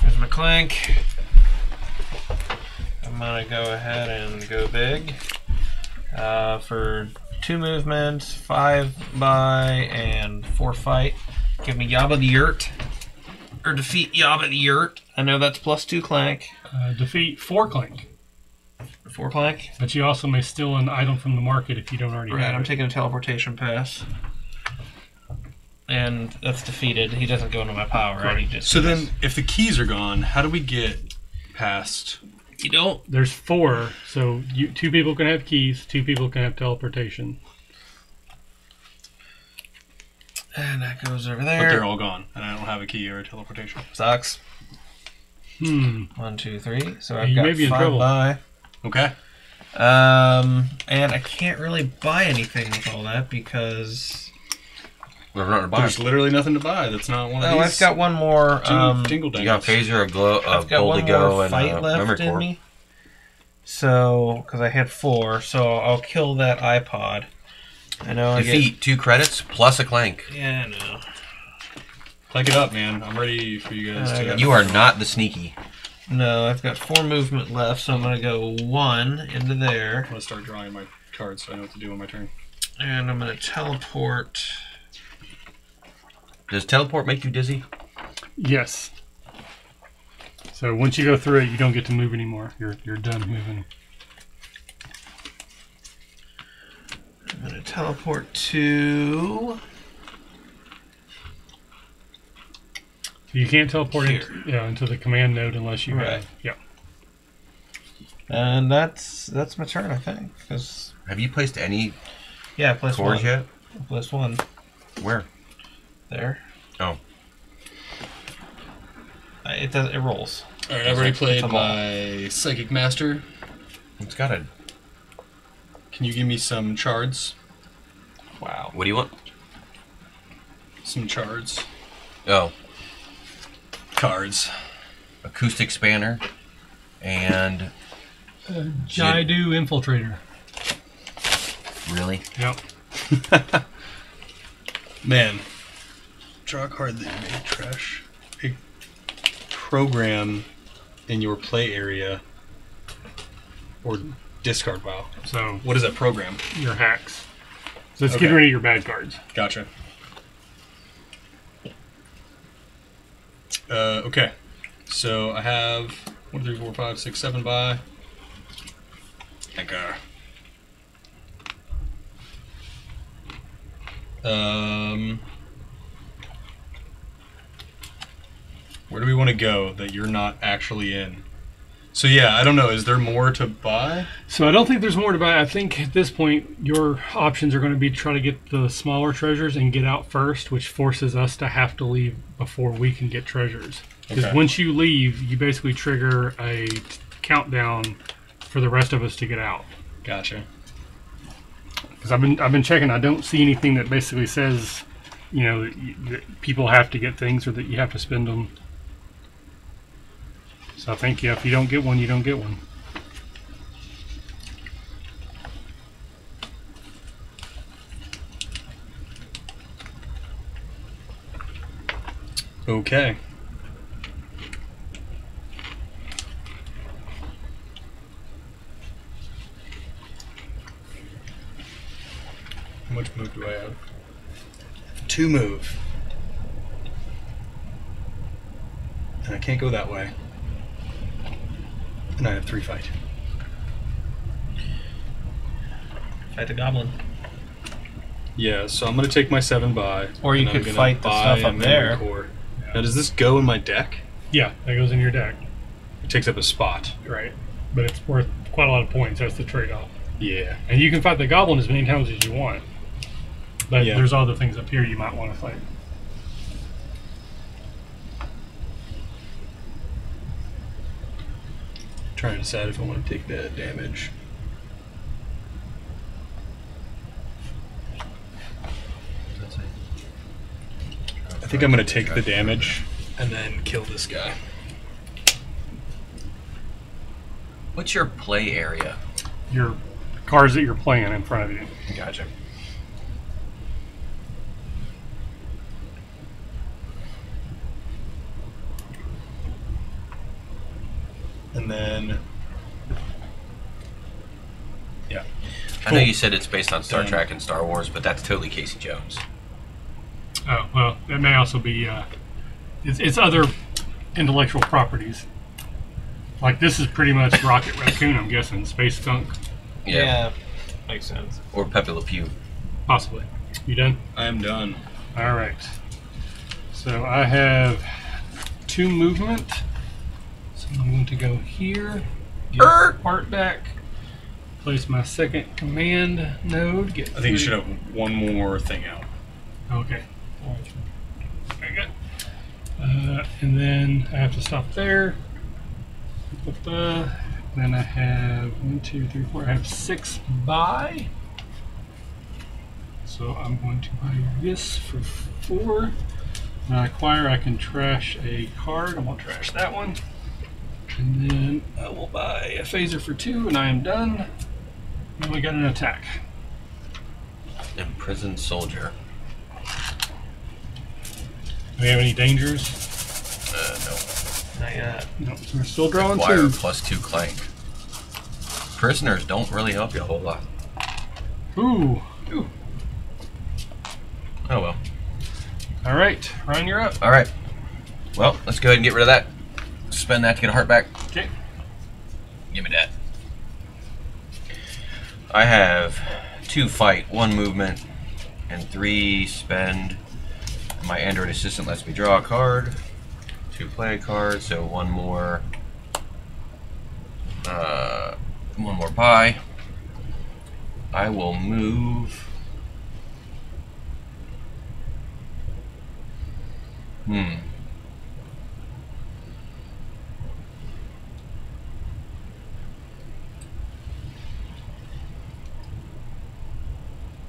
There's my Clank. I'm gonna go ahead and go big. For 2 movements, 5 buy, and 4 fight. Give me Yabba the Yurt. Or defeat Yabba the Yurt. I know that's +2 Clank. Defeat 4 Clank. 4 Clank. But you also may steal an item from the market if you don't already Right, have I'm it. taking a teleportation pass. And that's defeated. He doesn't go into my power, right? He just So then, if the keys are gone, how do we get past? you don't. There's 4, so 2 people can have keys, 2 people can have teleportation. And that goes over But there. they're all gone, and I don't have a key or a teleportation. Sucks. Hmm. 1, 2, 3. So I've You got may be in 5 trouble. buy. Okay. And I can't really buy anything with all that because We're not to buy. There's literally nothing to buy. That's not one of oh, these. I've got one more. Jingle You got dangles. phaser, a glow, a I've got bold one to go, more and fight a left memory in core. me. So, because I had 4, so I'll kill that iPod. I know I Defeat 2 credits plus a clank. get. Yeah, I know. Plug it up, man. I'm ready for you guys I to. got You are not the sneaky. No, I've got 4 movement left, so I'm gonna go 1 into there, I'm gonna start drawing my cards so I know what to do on my turn. and I'm gonna teleport. Does teleport make you dizzy? Yes. So once you go through it, you don't get to move anymore. You're done moving. I'm gonna teleport to. So you can't teleport Here. into the command node unless you Right. have. Yeah. And that's my turn, I think. Cause Have you placed any yeah, plus cores 1. yet? Plus 1 Where? there. Oh. It does. It rolls. All right, I've already played It's a ball. my Psychic Master. It's got a... Can you give me some chards? Wow. What do you want? Some chards. Oh. Cards. Acoustic spanner. And... Jaidu Infiltrator. Really? Yep. Man. Draw a card that you made trash. A program in your play area. Or discard, wow. So What is that program? your hacks. So it's Okay. getting rid of your bad cards. Gotcha. Okay. So I have 1, 3, 4, 5, 6, 7 by. Anchor. Where do we want to go that you're not actually in? So yeah, I don't know. Is there more to buy? So I don't think there's more to buy. I think at this point your options are going to be to try to get the smaller treasures and get out first, which forces us to have to leave before we can get treasures. Because Okay. once you leave, you basically trigger a countdown for the rest of us to get out. Gotcha. Because I've been checking, I don't see anything that basically says, you know, that people have to get things or that you have to spend them. So I think if you don't get one, you don't get one. Okay. How much move do I have? 2 move. And I can't go that way. And I have 3 fight. Fight the goblin. Yeah, so I'm gonna take my 7 by. Or you and I'm could gonna fight the buy stuff a up memory there. core. Now, does this go in my deck? Yeah, that goes in your deck. It takes up a spot. Right. But it's worth quite a lot of points. That's the trade-off. Yeah. And you can fight the goblin as many times as you want. But Yeah. there's other things up here you might want to fight. Trying to decide if I want to take that damage. I think I'm going to take the damage and then kill this guy. What's your play area? Your cards that you're playing in front of you. Gotcha. And then... Yeah. I know you said it's based on Star Trek and Star Wars, but that's totally Casey Jones. Oh, well, it may also be, it's other intellectual properties. Like, this is pretty much Rocket Raccoon, I'm guessing. Space Skunk. Yeah. Makes sense. Or Pepe Le Pew. Possibly. You done? I am done. All right. So I have 2 movement. So I'm going to go here. Get part back. Place my second command node. Get I think you should have one more thing out. Okay. Very good. And then I have to stop there. Then I have 1, 2, 3, 4. I have 6 buy. So I'm going to buy this for 4. When I acquire, I can trash a card. I won't trash that one. And then I will buy a phaser for 2, and I am done. Then we got an attack. Imprisoned soldier. Do we have any dangers? No. Not yet. No, so we're still drawing Acquire 2. +2 clank. Prisoners don't really help you a whole lot. Ooh. Oh well. All right, Ryan, you're up. All right. Well, let's go ahead and get rid of that. Spend that to get a heart back. Okay. Give me that. I have 2 fight, 1 movement, and 3 spend. My Android assistant lets me draw a card, 2 play a card, so 1 more. 1 more buy. I will move.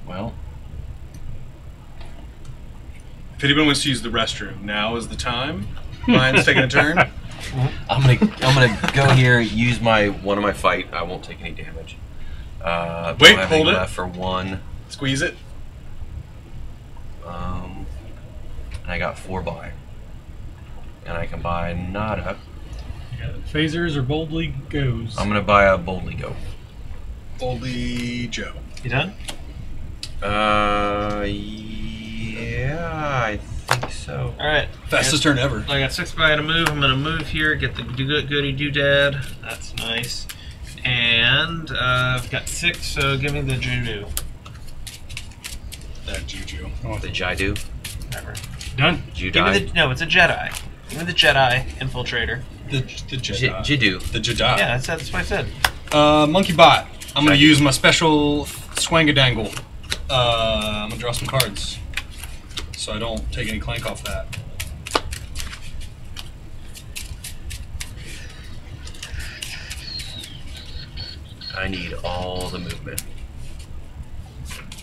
Well, If anyone wants to use the restroom, now is the time. Ryan's taking a turn. I'm gonna go here. Use one of my fight. I won't take any damage. Wait, don't have hold any it. left for 1. Squeeze it. And I got 4 buy, and I can buy nada. You got phasers or boldly goes. I'm gonna buy a boldly go. Boldly Joe. You done? Yeah, I think so. Alright. Fastest turn ever. I got 6 by to move. I'm going to move here, get the goody doodad. That's nice. And I've got 6, so give me the judo. That juju. The Jaidu. Whatever. Done. Did you Give me die? no, it's a Jedi. Give me the Jedi infiltrator. The Jedi. Jidu. The Jedi. Yeah, that's what I said. Monkey Bot. I'm going Jedi. to use my special Swangadangle. I'm going to draw some cards. So I don't take any clank off that. I need all the movement.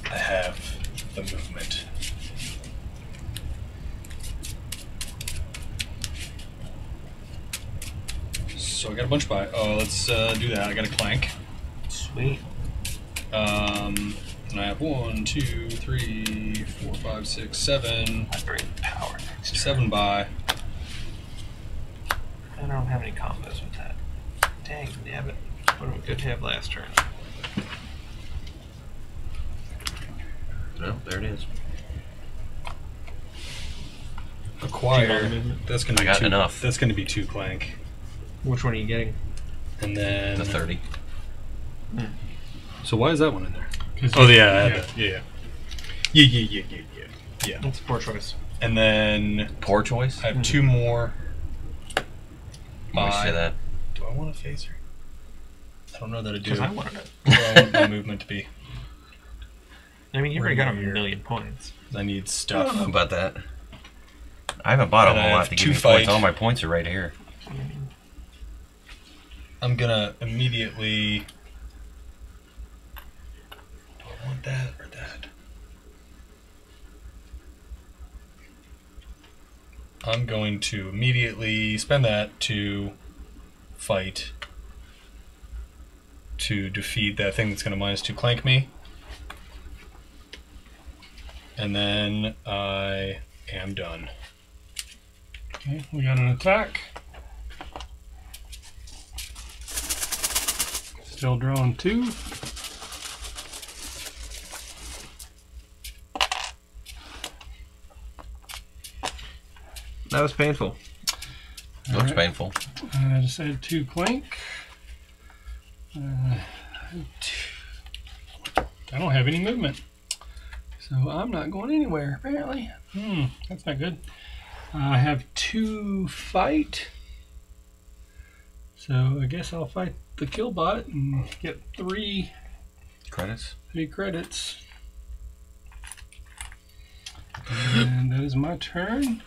I have the movement. So I got a bunch by. Oh, let's do that. I got a clank. Sweet. And I have 1, 2, 3, 4, 5, 6, 7. I bring power next turn. 7 by. I don't have any combos with that. Dang, nabbit. What a good have last turn. No, there it is. Acquire. That's gonna I be got 2. enough. That's gonna be 2 clank. Which one are you getting? And then The 30. So why is that one in there? Oh Yeah. I had that. Yeah. That's a poor choice. And then Poor choice? I have 2 more. Why say that? Do I want a phaser? I don't know that I do. Because I wanted it. What do I want my movement to be? I mean, you've Where already got a you're- million points. I need I don't stuff. know about that. I haven't bought a And I whole lot have to 2 give me fight. points. All my points are right here. I'm gonna immediately. Do I want that or that? I'm going to immediately spend that to fight to defeat that thing that's going to -2 clank me. And then I am done. Okay, we got an attack. Still drawing 2. That was painful. Looks painful. I just added 2 Clank. I don't have any movement, so I'm not going anywhere, apparently. That's not good. I have 2 fight, so I guess I'll fight the killbot and get 3 Credits. 3 credits. And that is my turn.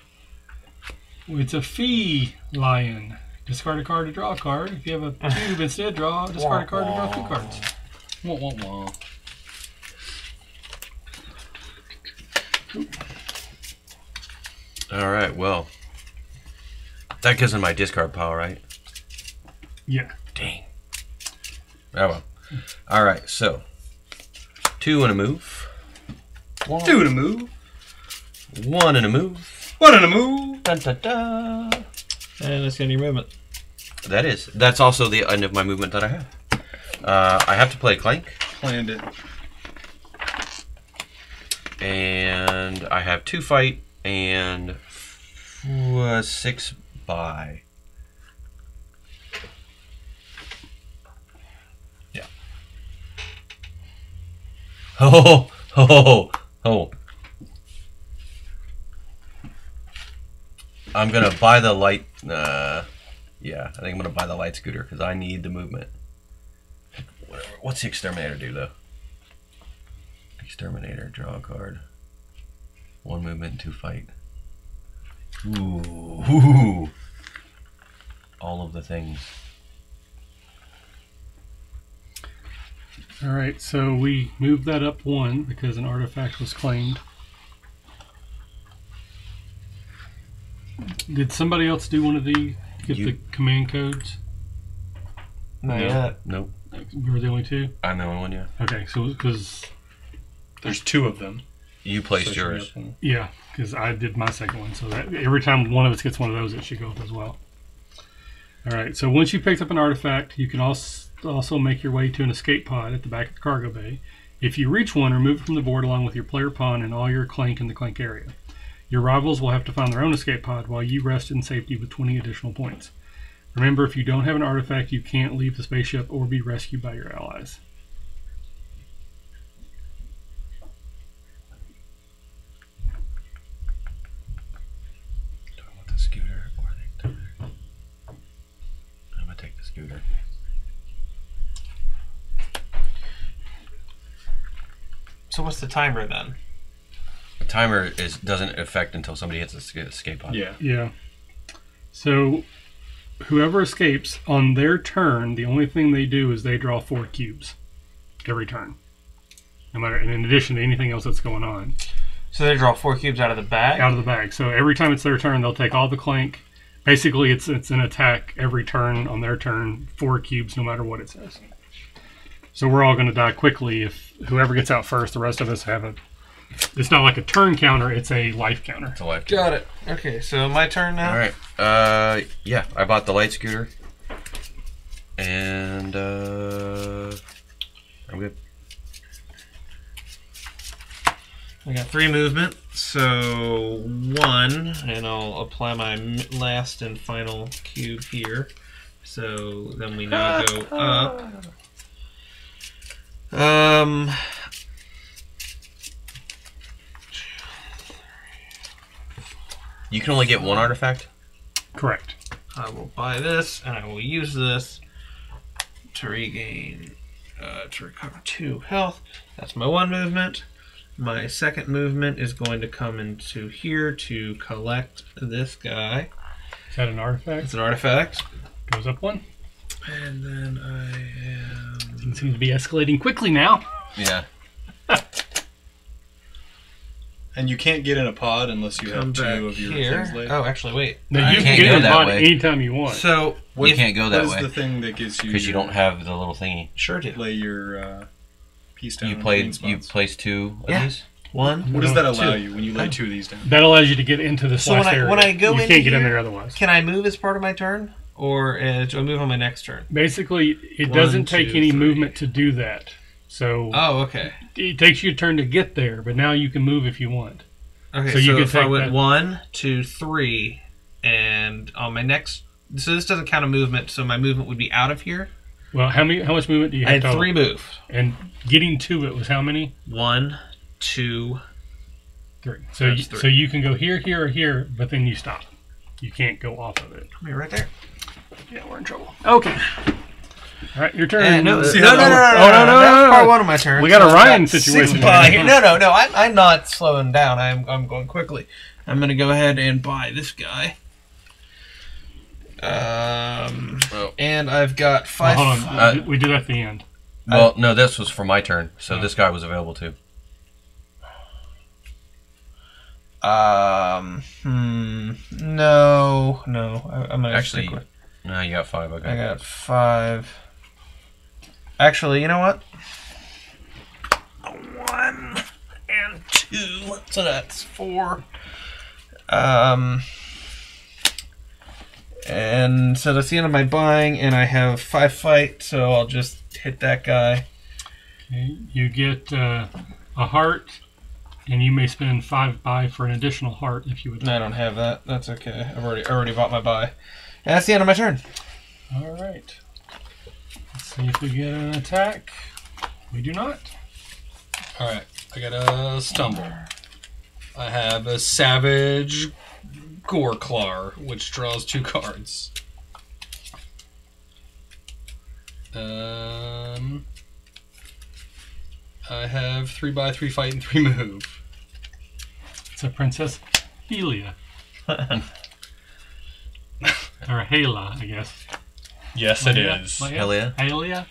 It's a fee lion. Discard a card to draw a card. If you have a tube instead, discard a card to draw 2 cards. Wah, wah, wah. All right. Well, that goes in my discard pile, right? Yeah. Dang. Oh well. All right. So 2 and a move. 2 to move. 1 and a move. 1 and a move. Dun, dun, dun. And that's your movement. That's also the end of my movement that I have. I have to play Clank. Planned it. And I have 2 fight and 6 buy. Yeah. Oh. I'm gonna buy the light. Yeah, I think I'm gonna buy the light scooter because I need the movement. What's the exterminator do though? Exterminator, draw a card. 1 movement and 2 fight. Ooh. All of the things. Alright, so we moved that up 1 because an artifact was claimed. Did somebody else do one of the the command codes? Not yet. Nope. We were the only 2? I'm the only one, yeah. Okay, so because There's 2 of them. You placed So yours. yeah, because I did my second one, so that every time one of us gets one of those, it should go up as well. All right, so once you picked up an artifact, you can also make your way to an escape pod at the back of the cargo bay. If you reach one, remove it from the board along with your player pawn and all your Clank in the Clank area. Your rivals will have to find their own escape pod while you rest in safety with 20 additional points. Remember, if you don't have an artifact, you can't leave the spaceship or be rescued by your allies. Do I want the scooter or the turret? I'm gonna take the scooter. So what's the timer then? The timer doesn't affect until somebody hits the escape pod. Yeah. Yeah. So whoever escapes on their turn, the only thing they do is they draw 4 cubes every turn. No matter, and in addition to anything else that's going on. So they draw 4 cubes out of the bag? Out of the bag. So every time it's their turn, they'll take all the Clank. Basically, it's an attack every turn on their turn, 4 cubes, no matter what it says. So we're all going to die quickly if whoever gets out first. The rest of us have a. It's not like a turn counter; it's a life counter. It's a life. Got it. Okay, so my turn now. All right. Yeah, I bought the light scooter, and I'm good. I got 3 movement, so 1, and I'll apply my last and final cube here. So then we now go up. You can only get 1 artifact? Correct. I will buy this, and I will use this to regain, to recover 2 health. That's my 1 movement. My second movement is going to come into here to collect this guy. Is that an artifact? It's an artifact. Goes up 1. And then I am... Things seem to be escalating quickly now. Yeah. And you can't get in a pod unless you Come have 2 back of your here. things laid. Oh, actually, wait. No, I you can can't get go in that pod way. anytime you want. So, We can't go that What way is the thing that gives you... because you don't have the little thingy. Sure do. lay your piece down You in played. green You spots? placed 2 of Yeah. these. 1. What does that allow 2. you when you lay 2 of these down? That allows you to get into this So last when I- area. when I go you in can't get in here- there otherwise. Can I move as part of my turn? Or do I move on my next turn? Basically, it 1, doesn't take 2, any 3. movement to do that. So Oh, okay. it takes you a turn to get there, but now you can move if you want. Okay, So so, you can if I take went that- 1, 2, 3, And on my next, so this doesn't count a movement, so my movement would be out of here. Well, how much movement do you have? I had total? 3 moves. And getting to it was how many? 1, 2, 3. So That's 3. so you can go here, here, or here, but then you stop. You can't go off of it. Come here, right there. Yeah, we're in trouble. Okay. All right, your turn. And no, no, See no, how no, that no, works. no, Oh, no, no, that's no. part 1 of my turn. We got a I've Ryan six situation buy here. here. No, I'm not slowing down. I'm going quickly. I'm going to go ahead and buy this guy. And I've got 5. Well, hold on. We did that at the end. Well, no, this was for my turn, so this guy was available too. No. I'm gonna Actually, stick with. no, you got 5. Okay. I got 5. Actually, you know what? 1 and 2, so that's 4. And so that's the end of my buying, and I have 5 fight, so I'll just hit that guy. Okay. You get a heart, and you may spend 5 buy for an additional heart if you would. I don't have that. That's okay. I've already bought my buy. And that's the end of my turn. All right. Let's see if we get an attack. We do not. All right, I got a stumble. I have a savage Goreclaw, which draws 2 cards. I have 3/3 fight and 3 move. It's a Princess Helia. Or Hala, I guess. Yes, it is. Hell yeah. Halia?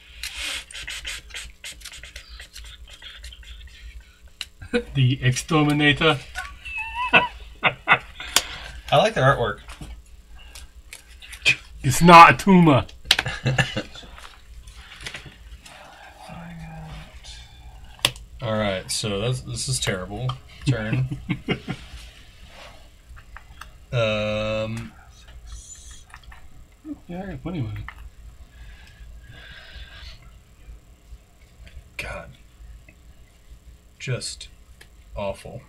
The Exterminator. I like their artwork. It's not a tumor. All right, so this is terrible. Turn. Yeah, I got plenty of money. God, just awful.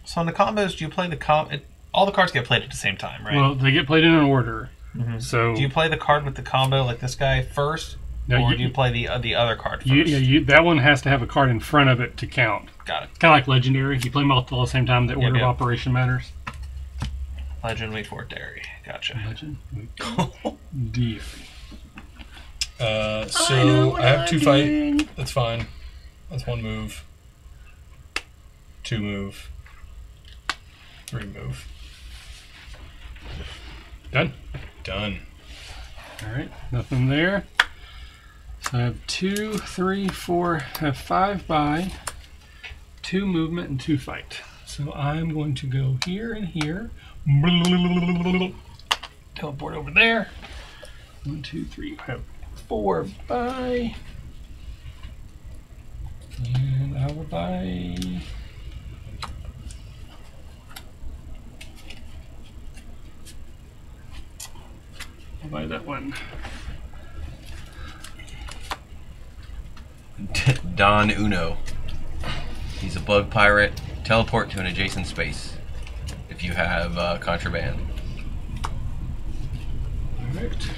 So on the combos, do you play the all the cards get played at the same time, right? Well, they get played in an order. Mm-hmm. So do you play the card with the combo, like this guy, first, No, or do you play the other card first? that one has to have a card in front of it to count. Got it. Kind of like Legendary. You play multiple at the same time, the order of operation matters. Legend, wait for it, Dairy. Gotcha. Legend. Dear. So I have 2 fight. That's fine. That's 1 move. 2 move. 3 move. Done. Done. All right. Nothing there. So I have 2, 3, 4. Have 5 buy, 2 movement, and 2 fight. So I'm going to go here and here. Teleport over there. 1, 2, 3. I have 4 buy. And I will buy. I'll buy that one. Don Uno. He's a bug pirate. Teleport to an adjacent space if you have contraband. Alright.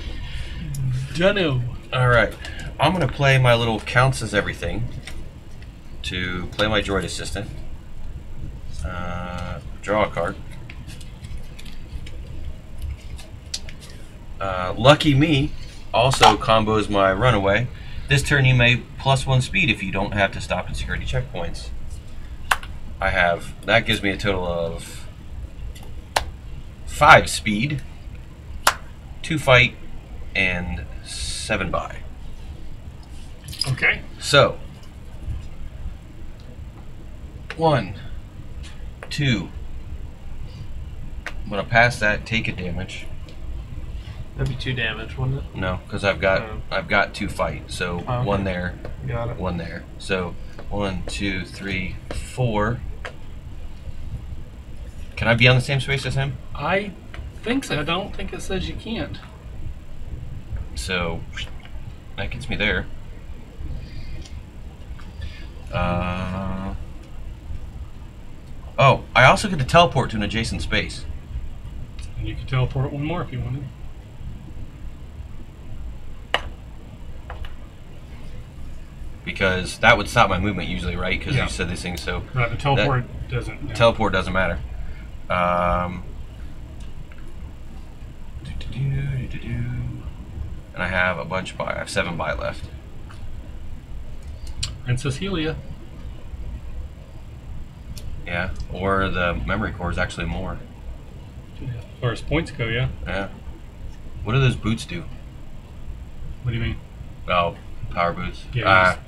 Dunno. Alright. I'm going to play my little counts as everything to play my droid assistant. Draw a card. Lucky me also combos my runaway. This turn you may +1 speed if you don't have to stop at security checkpoints. That gives me a total of 5 speed, 2 fight, and 7 buy. Okay. So 1, 2. I'm gonna pass that, take a damage. That'd be 2 damage, wouldn't it? No, because I've got 2 fight. So Okay. 1 there, Got it. 1 there. So 1, 2, 3, 4. Can I be on the same space as him? I think so. I don't think it says you can't. So that gets me there. Oh, I also get to teleport to an adjacent space. And you can teleport one more if you wanted. Because that would stop my movement usually, right? Because Yeah. you said these things, so... Right, the teleport doesn't. No. Teleport doesn't matter. And I have a bunch buy. I have 7 buy left. Princess Helia. Yeah. Or the memory core is actually more. As far as points go, yeah. Yeah. What do those boots do? What do you mean? Oh, power boots. Yeah.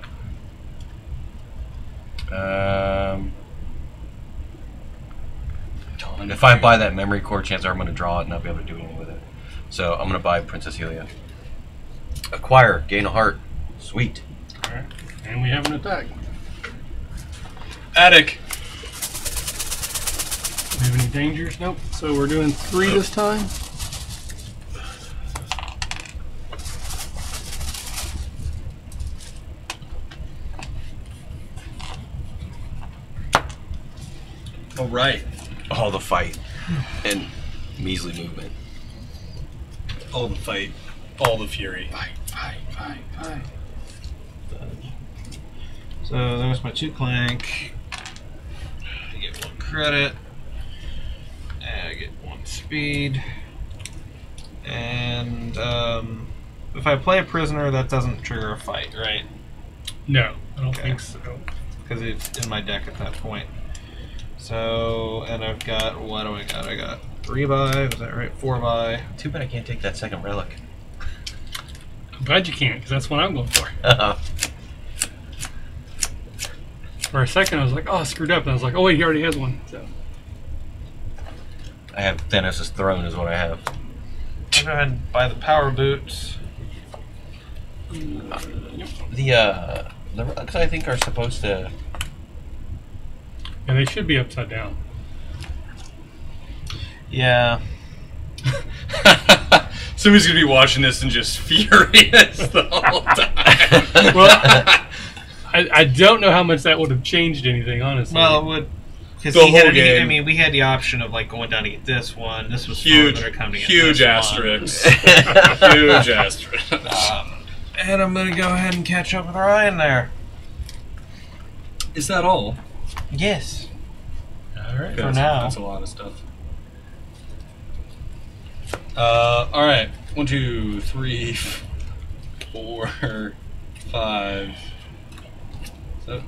If I buy that memory core, chances are I'm going to draw it and not be able to do anything with it. So I'm going to buy Princess Helia. Acquire, gain a heart. Sweet. Alright. And we have an attack. Attic. Do we have any dangers? Nope. So we're doing 3 this time. All right. All the fight and measly movement. All the fight. All the fury. Fight. So there's my 2 Clank. I get 1 credit. And I get 1 speed. And if I play a prisoner, that doesn't trigger a fight, right? No, I don't Okay. think so. Because it's in my deck at that point. So, and I've got, what do I got? I got 3 buy, was that right? 4 buy. Too bad I can't take that second relic. I'm glad you can't, because that's what I'm going for. For a second, I was like, oh, I screwed up. And I was like, oh, wait, he already has one. So. I have Thanos' throne is what I have. I'll go ahead and buy the power boots. The relics I think are supposed to... And they should be upside down. Yeah. Somebody's gonna be watching this and just furious the whole time. Well, I don't know how much that would have changed anything, honestly. Well, it would. Because The whole game. I mean, we had the option of like going down to get this one. This was Huge, further coming. huge asterisks. Huge asterisks. And I'm gonna go ahead and catch up with Ryan there. Is that all? Yes. All right. For now. That's a lot of stuff. All right. 1, 2, 3, 4, 5. So,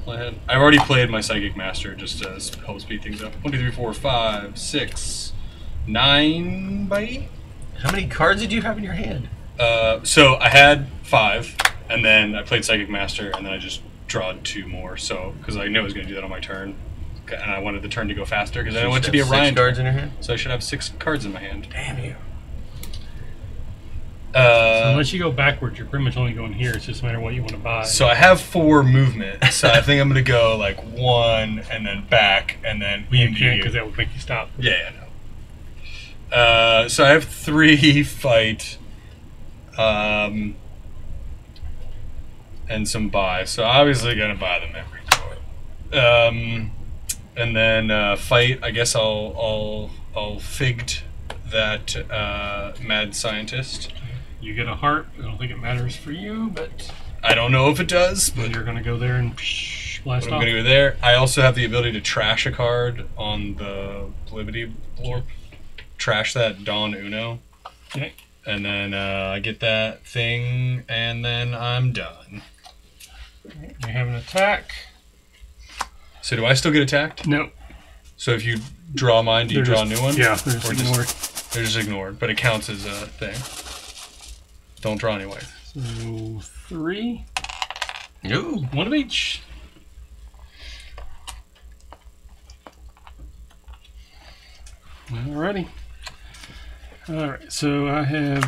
play ahead. I've already played my Psychic Master just to help speed things up. 1, 2, 3, 4, 5, 6, 9 by. How many cards did you have in your hand? So I had 5, and then I played Psychic Master, and then I just drawed 2 more. So because I knew I was going to do that on my turn, and I wanted the turn to go faster because I want it to be a Ryan. 6 cards in your hand? So I should have 6 cards in my hand. Damn you. So unless you go backwards, you're pretty much only going here. It's just a matter of what you want to buy. So I have 4 movement. So I think I'm going to go like 1 and then back and then. you can't because that would make you stop. Yeah, I know. So I have 3 fight, and some buy. So obviously going to buy the memory core. And then fight. I guess I'll figged that mad scientist. You get a heart. I don't think it matters for you, but I don't know if it does, but you're going to go there and blast I'm off. going to go there. I also have the ability to trash a card on the Liberty Blorp. Trash that Dawn Uno. Okay. And then I get that thing, and then I'm done. You have an attack. So do I still get attacked? No. So if you draw mine, do you draw a new one? Yeah, they're just Or ignored. They're just ignored, but it counts as a thing. Don't draw anyway. So 3. Ooh. 1 of each. Alrighty. Alright, so I have...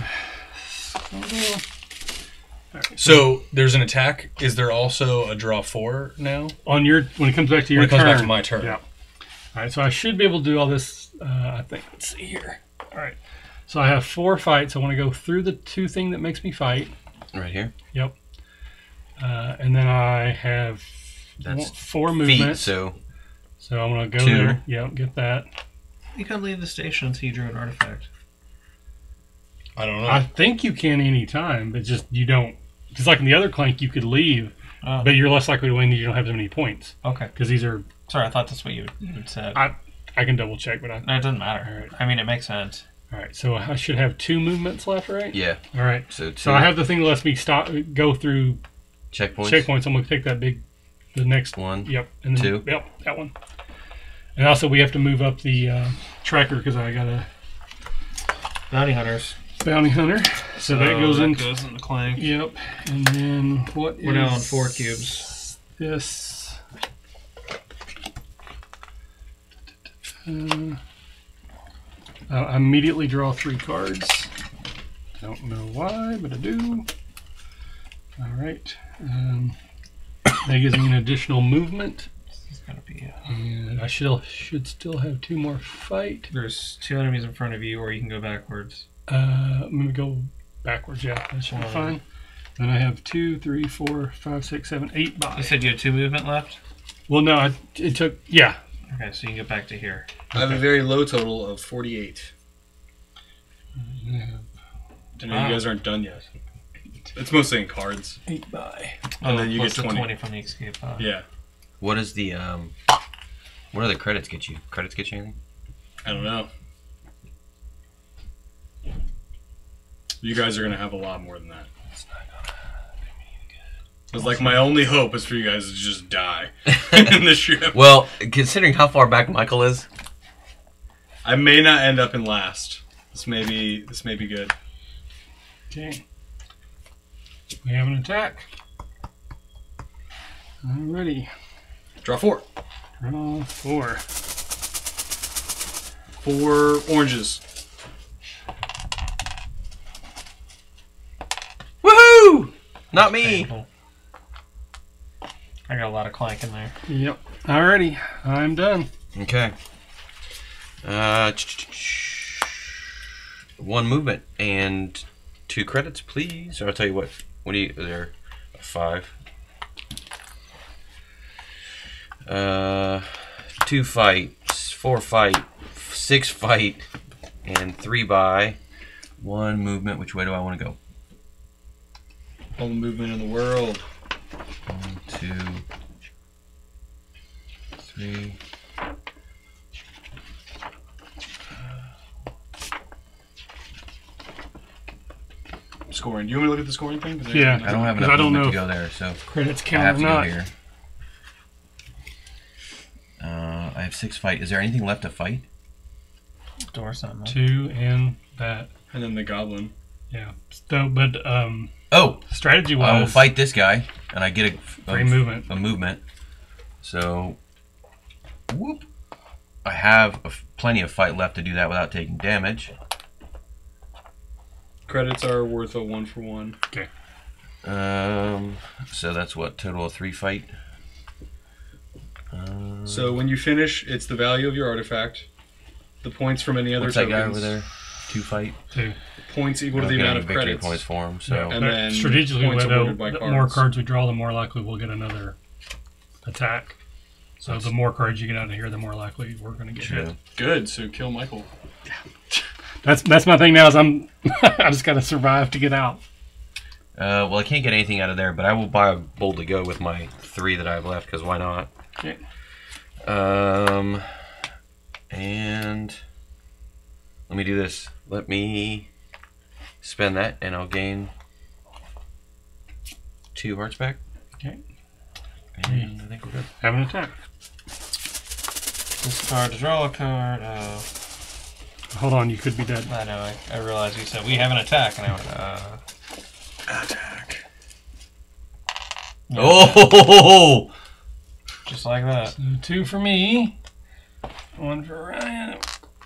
Alright, So there's an attack. Is there also a draw 4 now? on your when it comes back to your When it comes turn. back to my turn. Yeah. All right, so I should be able to do all this. I think. Let's see here. All right. So I have 4 fights. I want to go through the 2 thing that makes me fight. Right here? Yep. And then I have That's 4 Feet, movements. so So I'm gonna go 2. there. Yep, get that. You can leave the station until you drew an artifact. I don't know. I think you can anytime, but just you don't. Because like in the other Clank, you could leave, Oh, but you're less likely to win because you don't have as many points. okay. Because these are. Sorry, I thought that's what you had said. I can double check, but No, it doesn't matter. All right. I mean, it makes sense. All right. So I should have 2 movements left, right? Yeah. All right. So 2 So I have the thing that lets me go through checkpoints. checkpoints. I'm gonna take the next 1. Yep. And then, 2. Yep, that one. And also we have to move up the tracker because I got a Bounty hunters. bounty hunter. So that goes into. goes into Clank. Yep. And then We're now on 4 cubes. This. I immediately draw 3 cards. Don't know why, but I do. All right. That gives me an additional movement. This is gonna be. And I should still have 2 more fight. There's 2 enemies in front of you, or you can go backwards. I'm going to go backwards, yeah. That should be One. fine. Then I have 2, 3, 4, 5, 6, 7, 8 by. You said you had 2 movement left. Well, no, it took. Yeah. Okay, so you can get back to here. I have a very low total of 48. Yeah. I know you guys aren't done yet. It's mostly in cards. 8 by. And then you plus get the 20. from the escape. Yeah. What is the what do the credits get you? Credits get you anything? I don't know. You guys are going to have a lot more than that. It's like my only hope is for you guys to just die in the ship. Well, considering how far back Michael is, I may not end up in last. This may be good. Okay. We have an attack. Alrighty. Draw 4. Draw 4. 4 oranges. woohoo! Not me. Painful. I got a lot of Clank in there. Yep. Alrighty. I'm done. Okay. 1 movement and 2 credits, please. Or I'll tell you what. What do you? There, 5. 2 fights, 4 fight, 6 fight, and 3 by 1 movement. Which way do I want to go? All the movement in the world. 1, 2, 3. Scoring. Do you want me to look at the scoring thing? 'Cause Yeah. I don't have 'Cause enough I don't movement know to go there, so Credits I count have or to go not. here. I have 6 fight. Is there anything left to fight? Door something. 2 and that. And then the goblin. Yeah. So, but Oh, strategy I will wise, fight this guy, and I get free movement. a movement. So, whoop. I have plenty of fight left to do that without taking damage. Credits are worth a 1 for 1. Okay. So that's what, total of 3 fight. So when you finish, it's the value of your artifact, the points from any other What's that tokens, guy over there? 2 fight. 2. points equal to I'm the getting amount of victory credits. points for him. So Yeah, And but then strategically, points though, awarded by the cards. more cards we draw, the more likely we'll get another attack. So the more cards you get out of here, the more likely we're going to get hit. true. Good, so kill Michael. That's my thing now. Is I just got to survive to get out. Well, I can't get anything out of there, but I will buy a bowl to go with my 3 that I have left, because why not? Okay. And let me do this. Let me spend that, and I'll gain 2 hearts back. Okay. And I think we're good. Have an attack. Discard to draw a card. Oh, Hold on, you could be dead. I know. I realized you said we have an attack, and I went, Attack. yeah, Oh! just like that. So 2 for me, 1 for Ryan,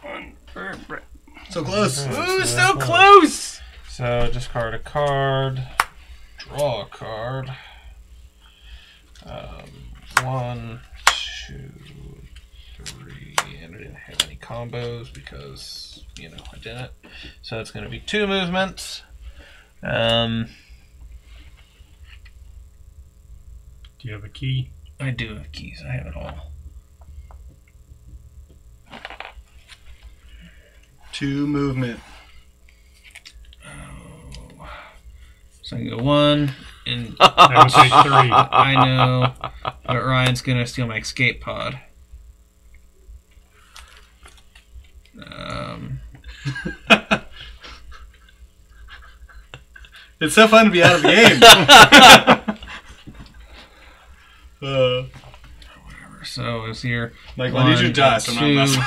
1 for Brett. So close. Okay. Ooh, So so close! So discard a card, draw a card. 1, 2, 3, and I didn't have any combos because I didn't. So it's going to be 2 movements. Do you have a key? I do have keys. I have it all. 2 movement. So I can go 1, and That would take 3. I know, but Ryan's gonna steal my escape pod. It's so fun to be out of the game. So it's here. Michael, I need you to die, so I'm not two.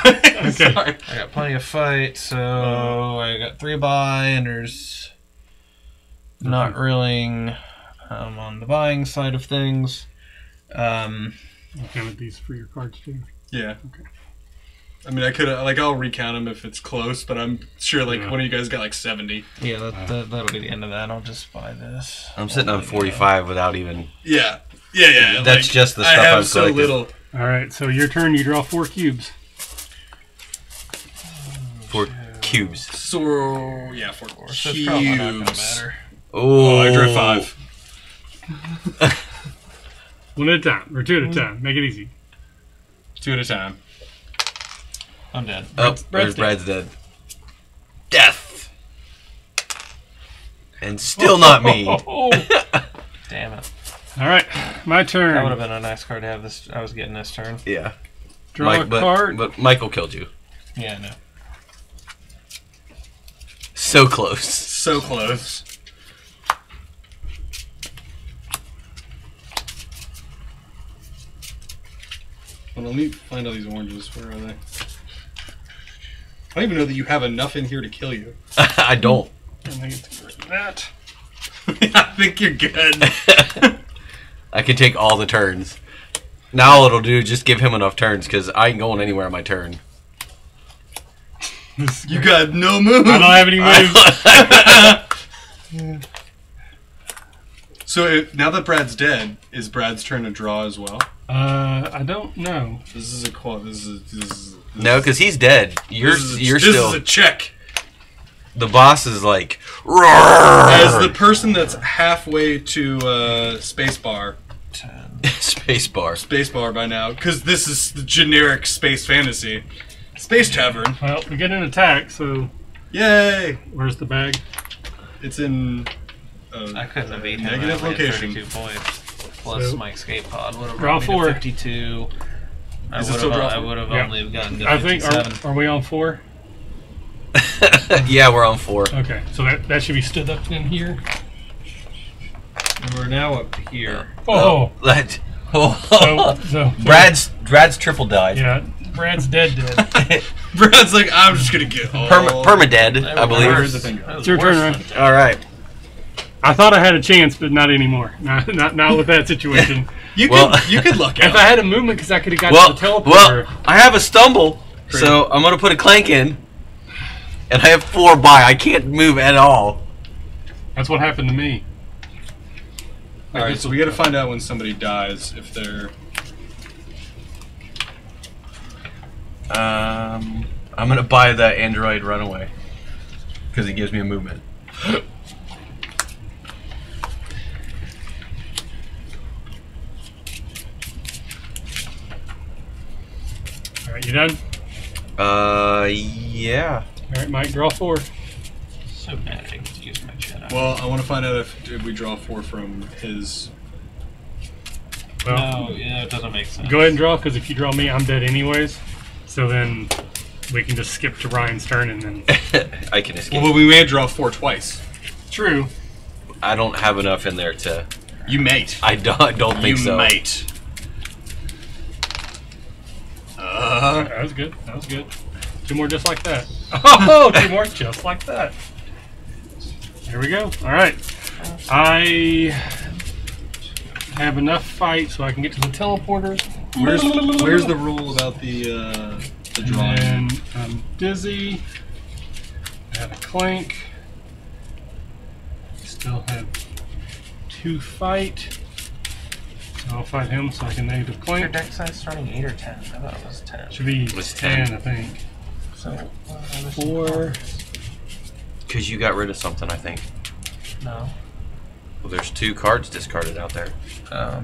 messing. Sorry. I got plenty of fight, so I got 3 buy, and there's not reeling on the buying side of things. I'll count these for your cards too. Yeah. Okay. I mean, I could I'll recount them if it's close, but I'm sure one of you guys got like 70. Yeah, that'll be the end of that. I'll just buy this. I'm sitting on 45 without even. Yeah. That's just the stuff I have I've so collected. little. All right, so your turn. You draw 4 cubes. 4 cubes. So yeah, 4 So it's probably not gonna cubes. matter. Oh, I drew 5. 1 at a time, or 2 at a time. Make it easy. 2 at a time. I'm dead. Oh, Brad's Brad's dead. Death. And still not me. Damn it. All right, my turn. That would have been a nice card to have this. I was getting this turn. Yeah. Draw a card. But Michael killed you. Yeah, no. So close. So close. Well, let me find all these oranges. Where are they? I don't even know that you have enough in here to kill you. I don't. And I get to get rid of that. I think you're good. I can take all the turns. Now all it'll do is just give him enough turns because I ain't going anywhere on my turn. You got no move. I don't have any moves. So now that Brad's dead, is Brad's turn to draw as well? I don't know. This is a quote. This is No, because he's dead. You're this still. is a check. The boss is like. As the person that's halfway to spacebar. Spacebar By now, because this is the generic space fantasy. Space Tavern. Well, we get an attack, so Yay! where's the bag? It's in I couldn't have beat him. negative I only had location. 32 points. Plus So, my escape pod would have draw brought me 4. to 52. Is it still draw I 4? would have Yeah. only gotten to I think, 57. are we on 4? Yeah, we're on 4. Okay, so that should be stood up in here. And we're now up here. Oh, That. so Brad's triple died. yeah, Brad's dead. Brad's like, I'm just gonna get all. Permadead, I believe. Where's the thing go? That was It's your turn, worse Ryan. than- All right. I thought I had a chance, but not anymore. Not with that situation. You Well- could luck If out. I had a movement, because I could have got Well, to the teleporter. I have a stumble, so I'm gonna put a clank in, and I have 4 buy. I can't move at all. That's what happened to me. All right, so we got to find out when somebody dies if they're. I'm gonna buy the android runaway because it gives me a movement. All right, you done? Yeah. All right, Mike, draw 4. So bad I get to use my chat. Well, I want to find out if we draw 4 from his. Well, No, yeah, it doesn't make sense. go ahead and draw, because if you draw me, I'm dead anyways. So then we can just skip to Ryan's turn, and then... I can escape. Well, we may draw 4 twice. True. I don't have enough in there to. You mate. I don't think so. Mate. That was good. That was good. 2 more just like that. Oh, 2 more just like that. Here we go. All right. I have enough fight so I can get to the teleporters. Where's the rule about the drawing? And I'm dizzy. I have a clank. Still have 2 fight. So I'll fight him so I can negative Your clank. deck size starting 8 or 10? I thought it was 10. Should be It's 10, 10. I think. So, 4. Because you got rid of something, I think. No. Well, there's 2 cards discarded out there. All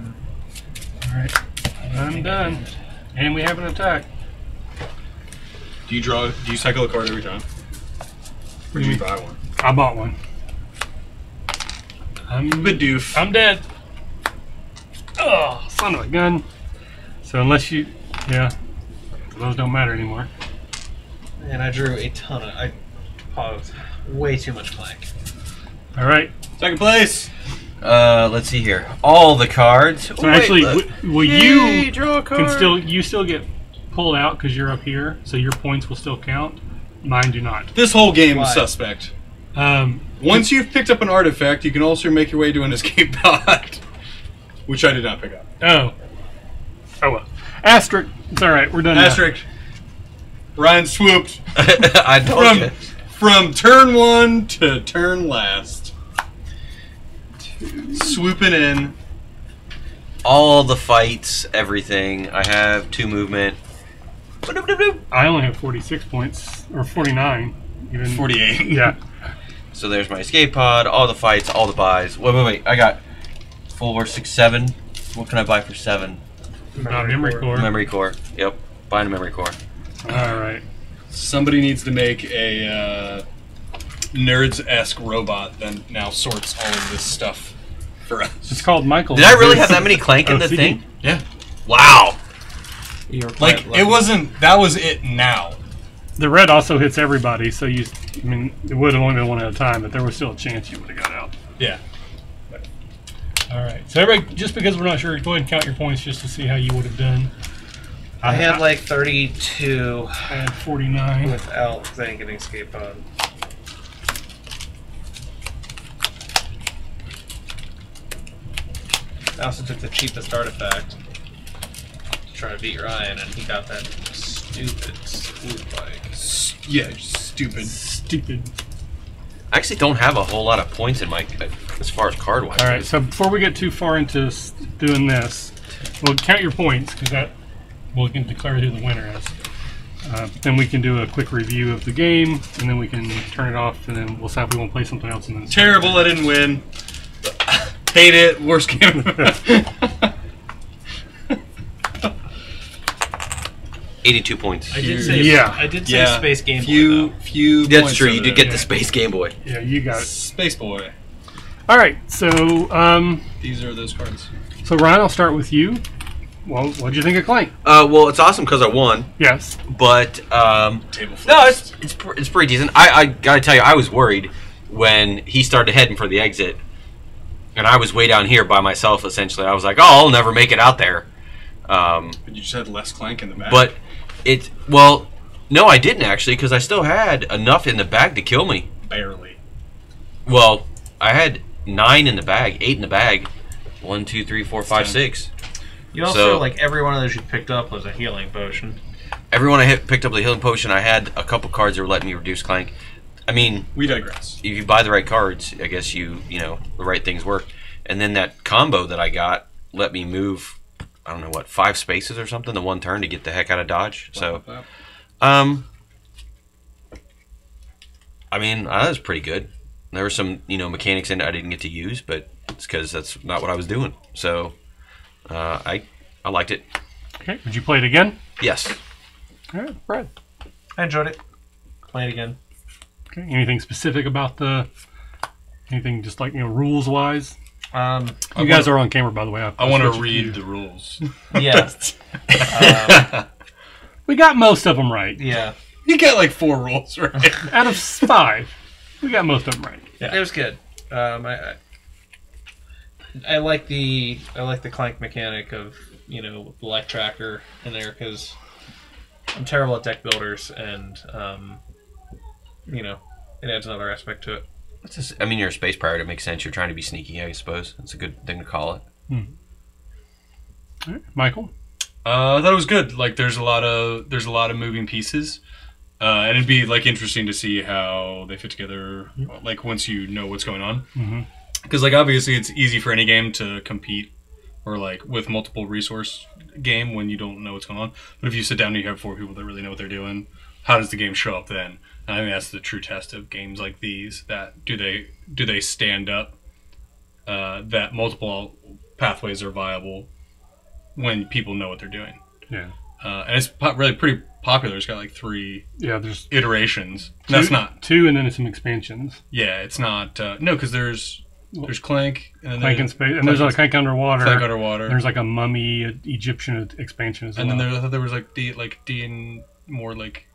right. I'm done. And we have an attack. Do you cycle a card every time? Or did you buy one? I bought one. Bidoof. I'm dead. Oh, son of a gun. So unless you, yeah, those don't matter anymore. And I drew a ton of. I paused way too much Clank. All right. Second place. Let's see here. All the cards. So actually, will you draw a card. can still get pulled out because you're up here, so your points will still count. Mine do not. This whole game Why? is suspect. Um, Once you've picked up an artifact, you can also make your way to an escape pod, which I did not pick up. oh well. Asterisk. It's all right. We're done. Asterisk. Ryan swooped I told you. from turn 1 to turn last. Swooping in. All the fights, everything. I have 2 movement. Now. I only have 46 points or 49. Even 48. Yeah. So there's my escape pod, all the fights, all the buys. Wait. I got 4, 6, 7. What can I buy for 7? Memory core. Memory core. Yep. Buying a memory core. All right. Somebody needs to make a nerds-esque robot that now sorts all of this stuff for us. It's called Michael. Did I really have that many Clank in the OCD. thing? Yeah. Wow. You were quite Like, lucky. it wasn't... That was it now. The red also hits everybody, so you. I mean, it would have only been one at a time, but there was still a chance you would have got out. Yeah. All right. So everybody, just because we're not sure, go ahead and count your points just to see how you would have done. I had like 32 I had 49. without thinking escape pod. I also took the cheapest artifact to try to beat Ryan, and he got that stupid swoop bike. Yeah, stupid. Stupid. I actually don't have a whole lot of points in my as far as card wise. All right. So before we get too far into doing this, we'll count your points because that we can declare who the winner is. Then we can do a quick review of the game, and then we can turn it off, and then we'll decide if we want to play something else. And then Terrible, I didn't win. Hate it, worst game. 82 points. I did say, Yeah. I did say Yeah. Space Game Boy, few That's points true. over You did there. get the Space Game Boy. Yeah, you got it. Space Boy. All right. So These are those cards. so Ryan, I'll start with you. Well, what'd you think of Clank? Well, it's awesome because I won, Yes. but Table flips. no, it's pretty decent. I gotta tell you, I was worried when he started heading for the exit, and I was way down here by myself. Essentially, I was like, "Oh, I'll never make it out there." But you just had less Clank in the back. But no, I didn't actually because I still had enough in the bag to kill me. barely. Well, I had 9 in the bag, 8 in the bag. 1, 2, 3, 4, 5, 6. You also, So- like, every one of those you picked up was a healing potion. Everyone picked up the healing potion. I had a couple cards that were letting me reduce Clank. I mean, We digress. if you buy the right cards, I guess you know the right things work. And then that combo that I got let me move, I don't know what, 5 spaces or something the one turn to get the heck out of dodge. So, I mean, that was pretty good. There were some mechanics in it I didn't get to use, but it's because that's not what I was doing. So, I liked it. Okay. Would you play it again? Yes. All right, Brad. I enjoyed it. Play it again. Okay. Anything specific about anything just like rules wise? You guys are on camera, by the way. I want to switched read you. the rules. Yeah. We got most of them right. Yeah. You got like 4 rules, right? Out of 5, we got most of them right. Yeah. It was good. I like the Clank mechanic of the life tracker in there because I'm terrible at deck builders and it adds another aspect to it. I mean, you're a space pirate. It makes sense. You're trying to be sneaky, I suppose. It's a good thing to call it. All right, Michael. I thought it was good. Like, there's a lot of moving pieces, and it'd be like interesting to see how they fit together. Like once you know what's going on, because like obviously it's easy for any game to compete or like with multiple resource game when you don't know what's going on. But if you sit down and you have 4 people that really know what they're doing, how does the game show up then? And I think that's the true test of games like these. That do they stand up? That multiple pathways are viable when people know what they're doing. Yeah. And it's really popular. It's got like 3 there's iterations. That's not 2, and then some expansions. Yeah, it's not. No, because there's Clank and Clank in space, and there's a Clank underwater. Clank underwater. There's like a mummy Egyptian expansion as well. And then I thought there was like D and more like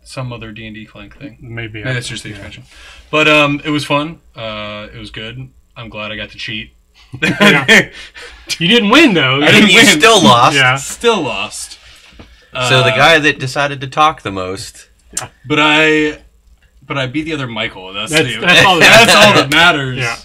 some other D&D Clank thing. Maybe that's just the expansion. But it was fun. It was good. I'm glad I got to cheat. You didn't win though. I didn't You win. still lost. Yeah. Still lost. So the guy that decided to talk the most. But I beat the other Michael. That's all that's all that matters. Yeah.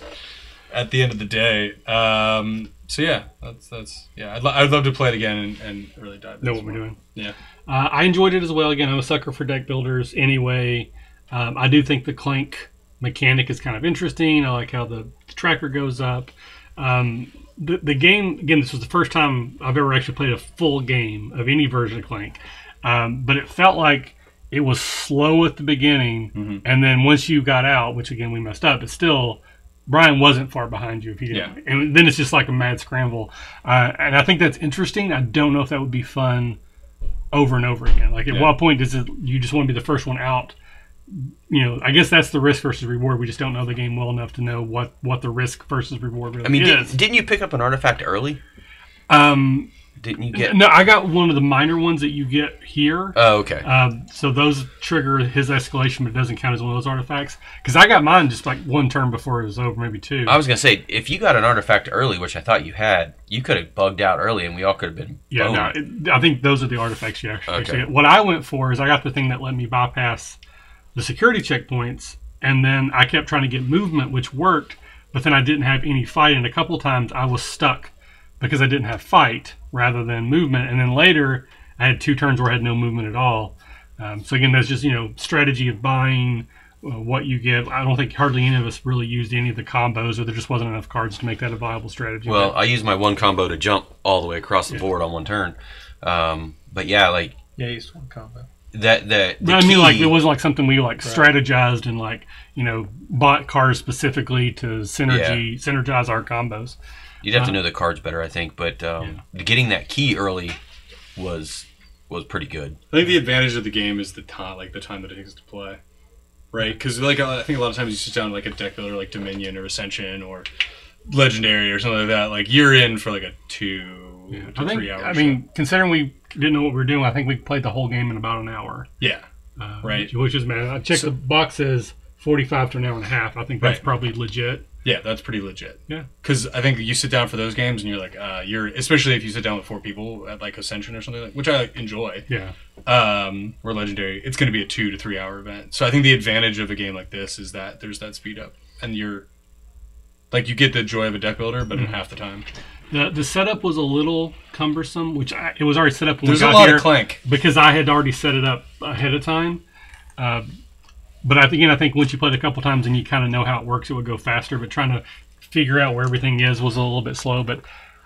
At the end of the day. So yeah, that's yeah. I'd love to play it again and really dive into know what we're doing. Yeah. I enjoyed it as well. Again, I'm a sucker for deck builders anyway. I do think the Clank mechanic is kind of interesting. I like how the tracker goes up. The game, again, this was the first time I've ever actually played a full game of any version of Clank. But it felt like it was slow at the beginning, and then once you got out, which again we messed up, but still, Brian wasn't far behind you if you didn't. Yeah. And then it's just like a mad scramble. And I think that's interesting. I don't know if that would be fun over and over again. Like at what point does you just want to be the first one out? You know, I guess that's the risk versus reward. We just don't know the game well enough to know what the risk versus reward really is. Didn't you pick up an artifact early? Didn't you get? No, I got one of the minor ones that you get here. Oh, okay. So those trigger his escalation, but it doesn't count as one of those artifacts. Because I got mine just like one turn before it was over, maybe 2. I was gonna say, if you got an artifact early, which I thought you had, you could have bugged out early, and we all could have been. Yeah, no, I think those are the artifacts you actually Okay. get. What I went for is I got the thing that let me bypass the security checkpoints, and then I kept trying to get movement, which worked, but then I didn't have any fight, and a couple times I was stuck because I didn't have fight rather than movement, and then later I had 2 turns where I had no movement at all. So again, that's just strategy of buying what you give. I don't think hardly any of us really used any of the combos, or there just wasn't enough cards to make that a viable strategy. Well, I used my one combo to jump all the way across the board on one turn. But yeah, like Yeah, you used one combo. But I mean, like it wasn't like something we strategized and bought cards specifically to synergize our combos. You'd have to know the cards better, I think, but getting that key early was pretty good. I think the advantage of the game is the time that it takes to play, right? Because I think a lot of times you sit down like a deck builder like Dominion or Ascension or Legendary or something like that. Like you're in for like a 2 to 3 hours. I mean, considering we didn't know what we were doing, I think we played the whole game in about an hour. Yeah, right. Which is mad. I checked the box says 45 to an hour and a half. I think that's probably legit. Yeah, that's pretty legit. Yeah, because I think you sit down for those games and you're like, especially if you sit down with 4 people at like Ascension or something which I enjoy. Yeah. Or Legendary, it's going to be a 2 to 3 hour event. So I think the advantage of a game like this is that there's that speed up, and you get the joy of a deck builder, but in half the time. The setup was a little cumbersome, which it was already set up when There's we got a lot here of Clank because I had already set it up ahead of time. But I think once you played a couple times and you kind of know how it works, it would go faster. But trying to figure out where everything is was a little bit slow. But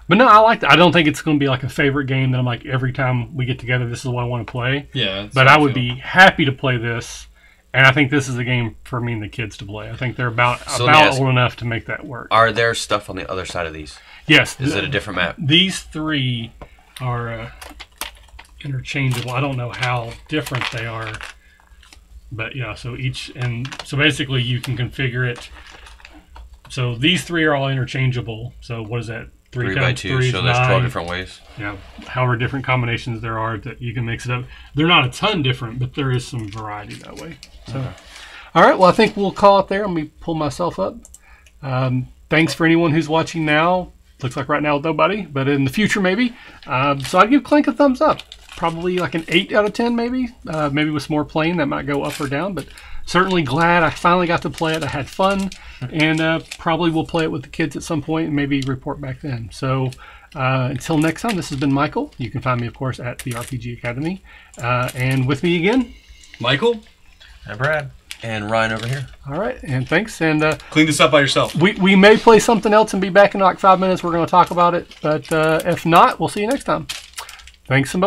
no, I liked it. I don't think it's going to be like a favorite game that I'm like every time we get together, this is what I want to play. Yeah. But I would be happy to play this, and I think this is a game for me and the kids to play. I think they're about old enough to make that work. Are there stuff on the other side of these? Yes. Is it a different map? These 3 are interchangeable. I don't know how different they are. But yeah, so basically you can configure it. So these 3 are all interchangeable. So what is that? 3 by 2, so there's 12 different ways. Yeah, however different combinations there are that you can mix it up. They're not a ton different, but there is some variety that way. So, all right, well I think we'll call it there. Let me pull myself up. Thanks for anyone who's watching now. Looks like right now with nobody, but in the future maybe. So I'd give Clank a thumbs up. Probably like an 8 out of 10 maybe. Maybe with some more playing that might go up or down, but certainly glad I finally got to play it. I had fun, and probably will play it with the kids at some point and maybe report back then. So until next time, this has been Michael. You can find me, of course, at the RPG Academy. And with me again, Michael And Brad. And Ryan over here. All right, and thanks. And clean this up by yourself. We may play something else and be back in like 5 minutes. We're going to talk about it, but if not, we'll see you next time. Thanks so much.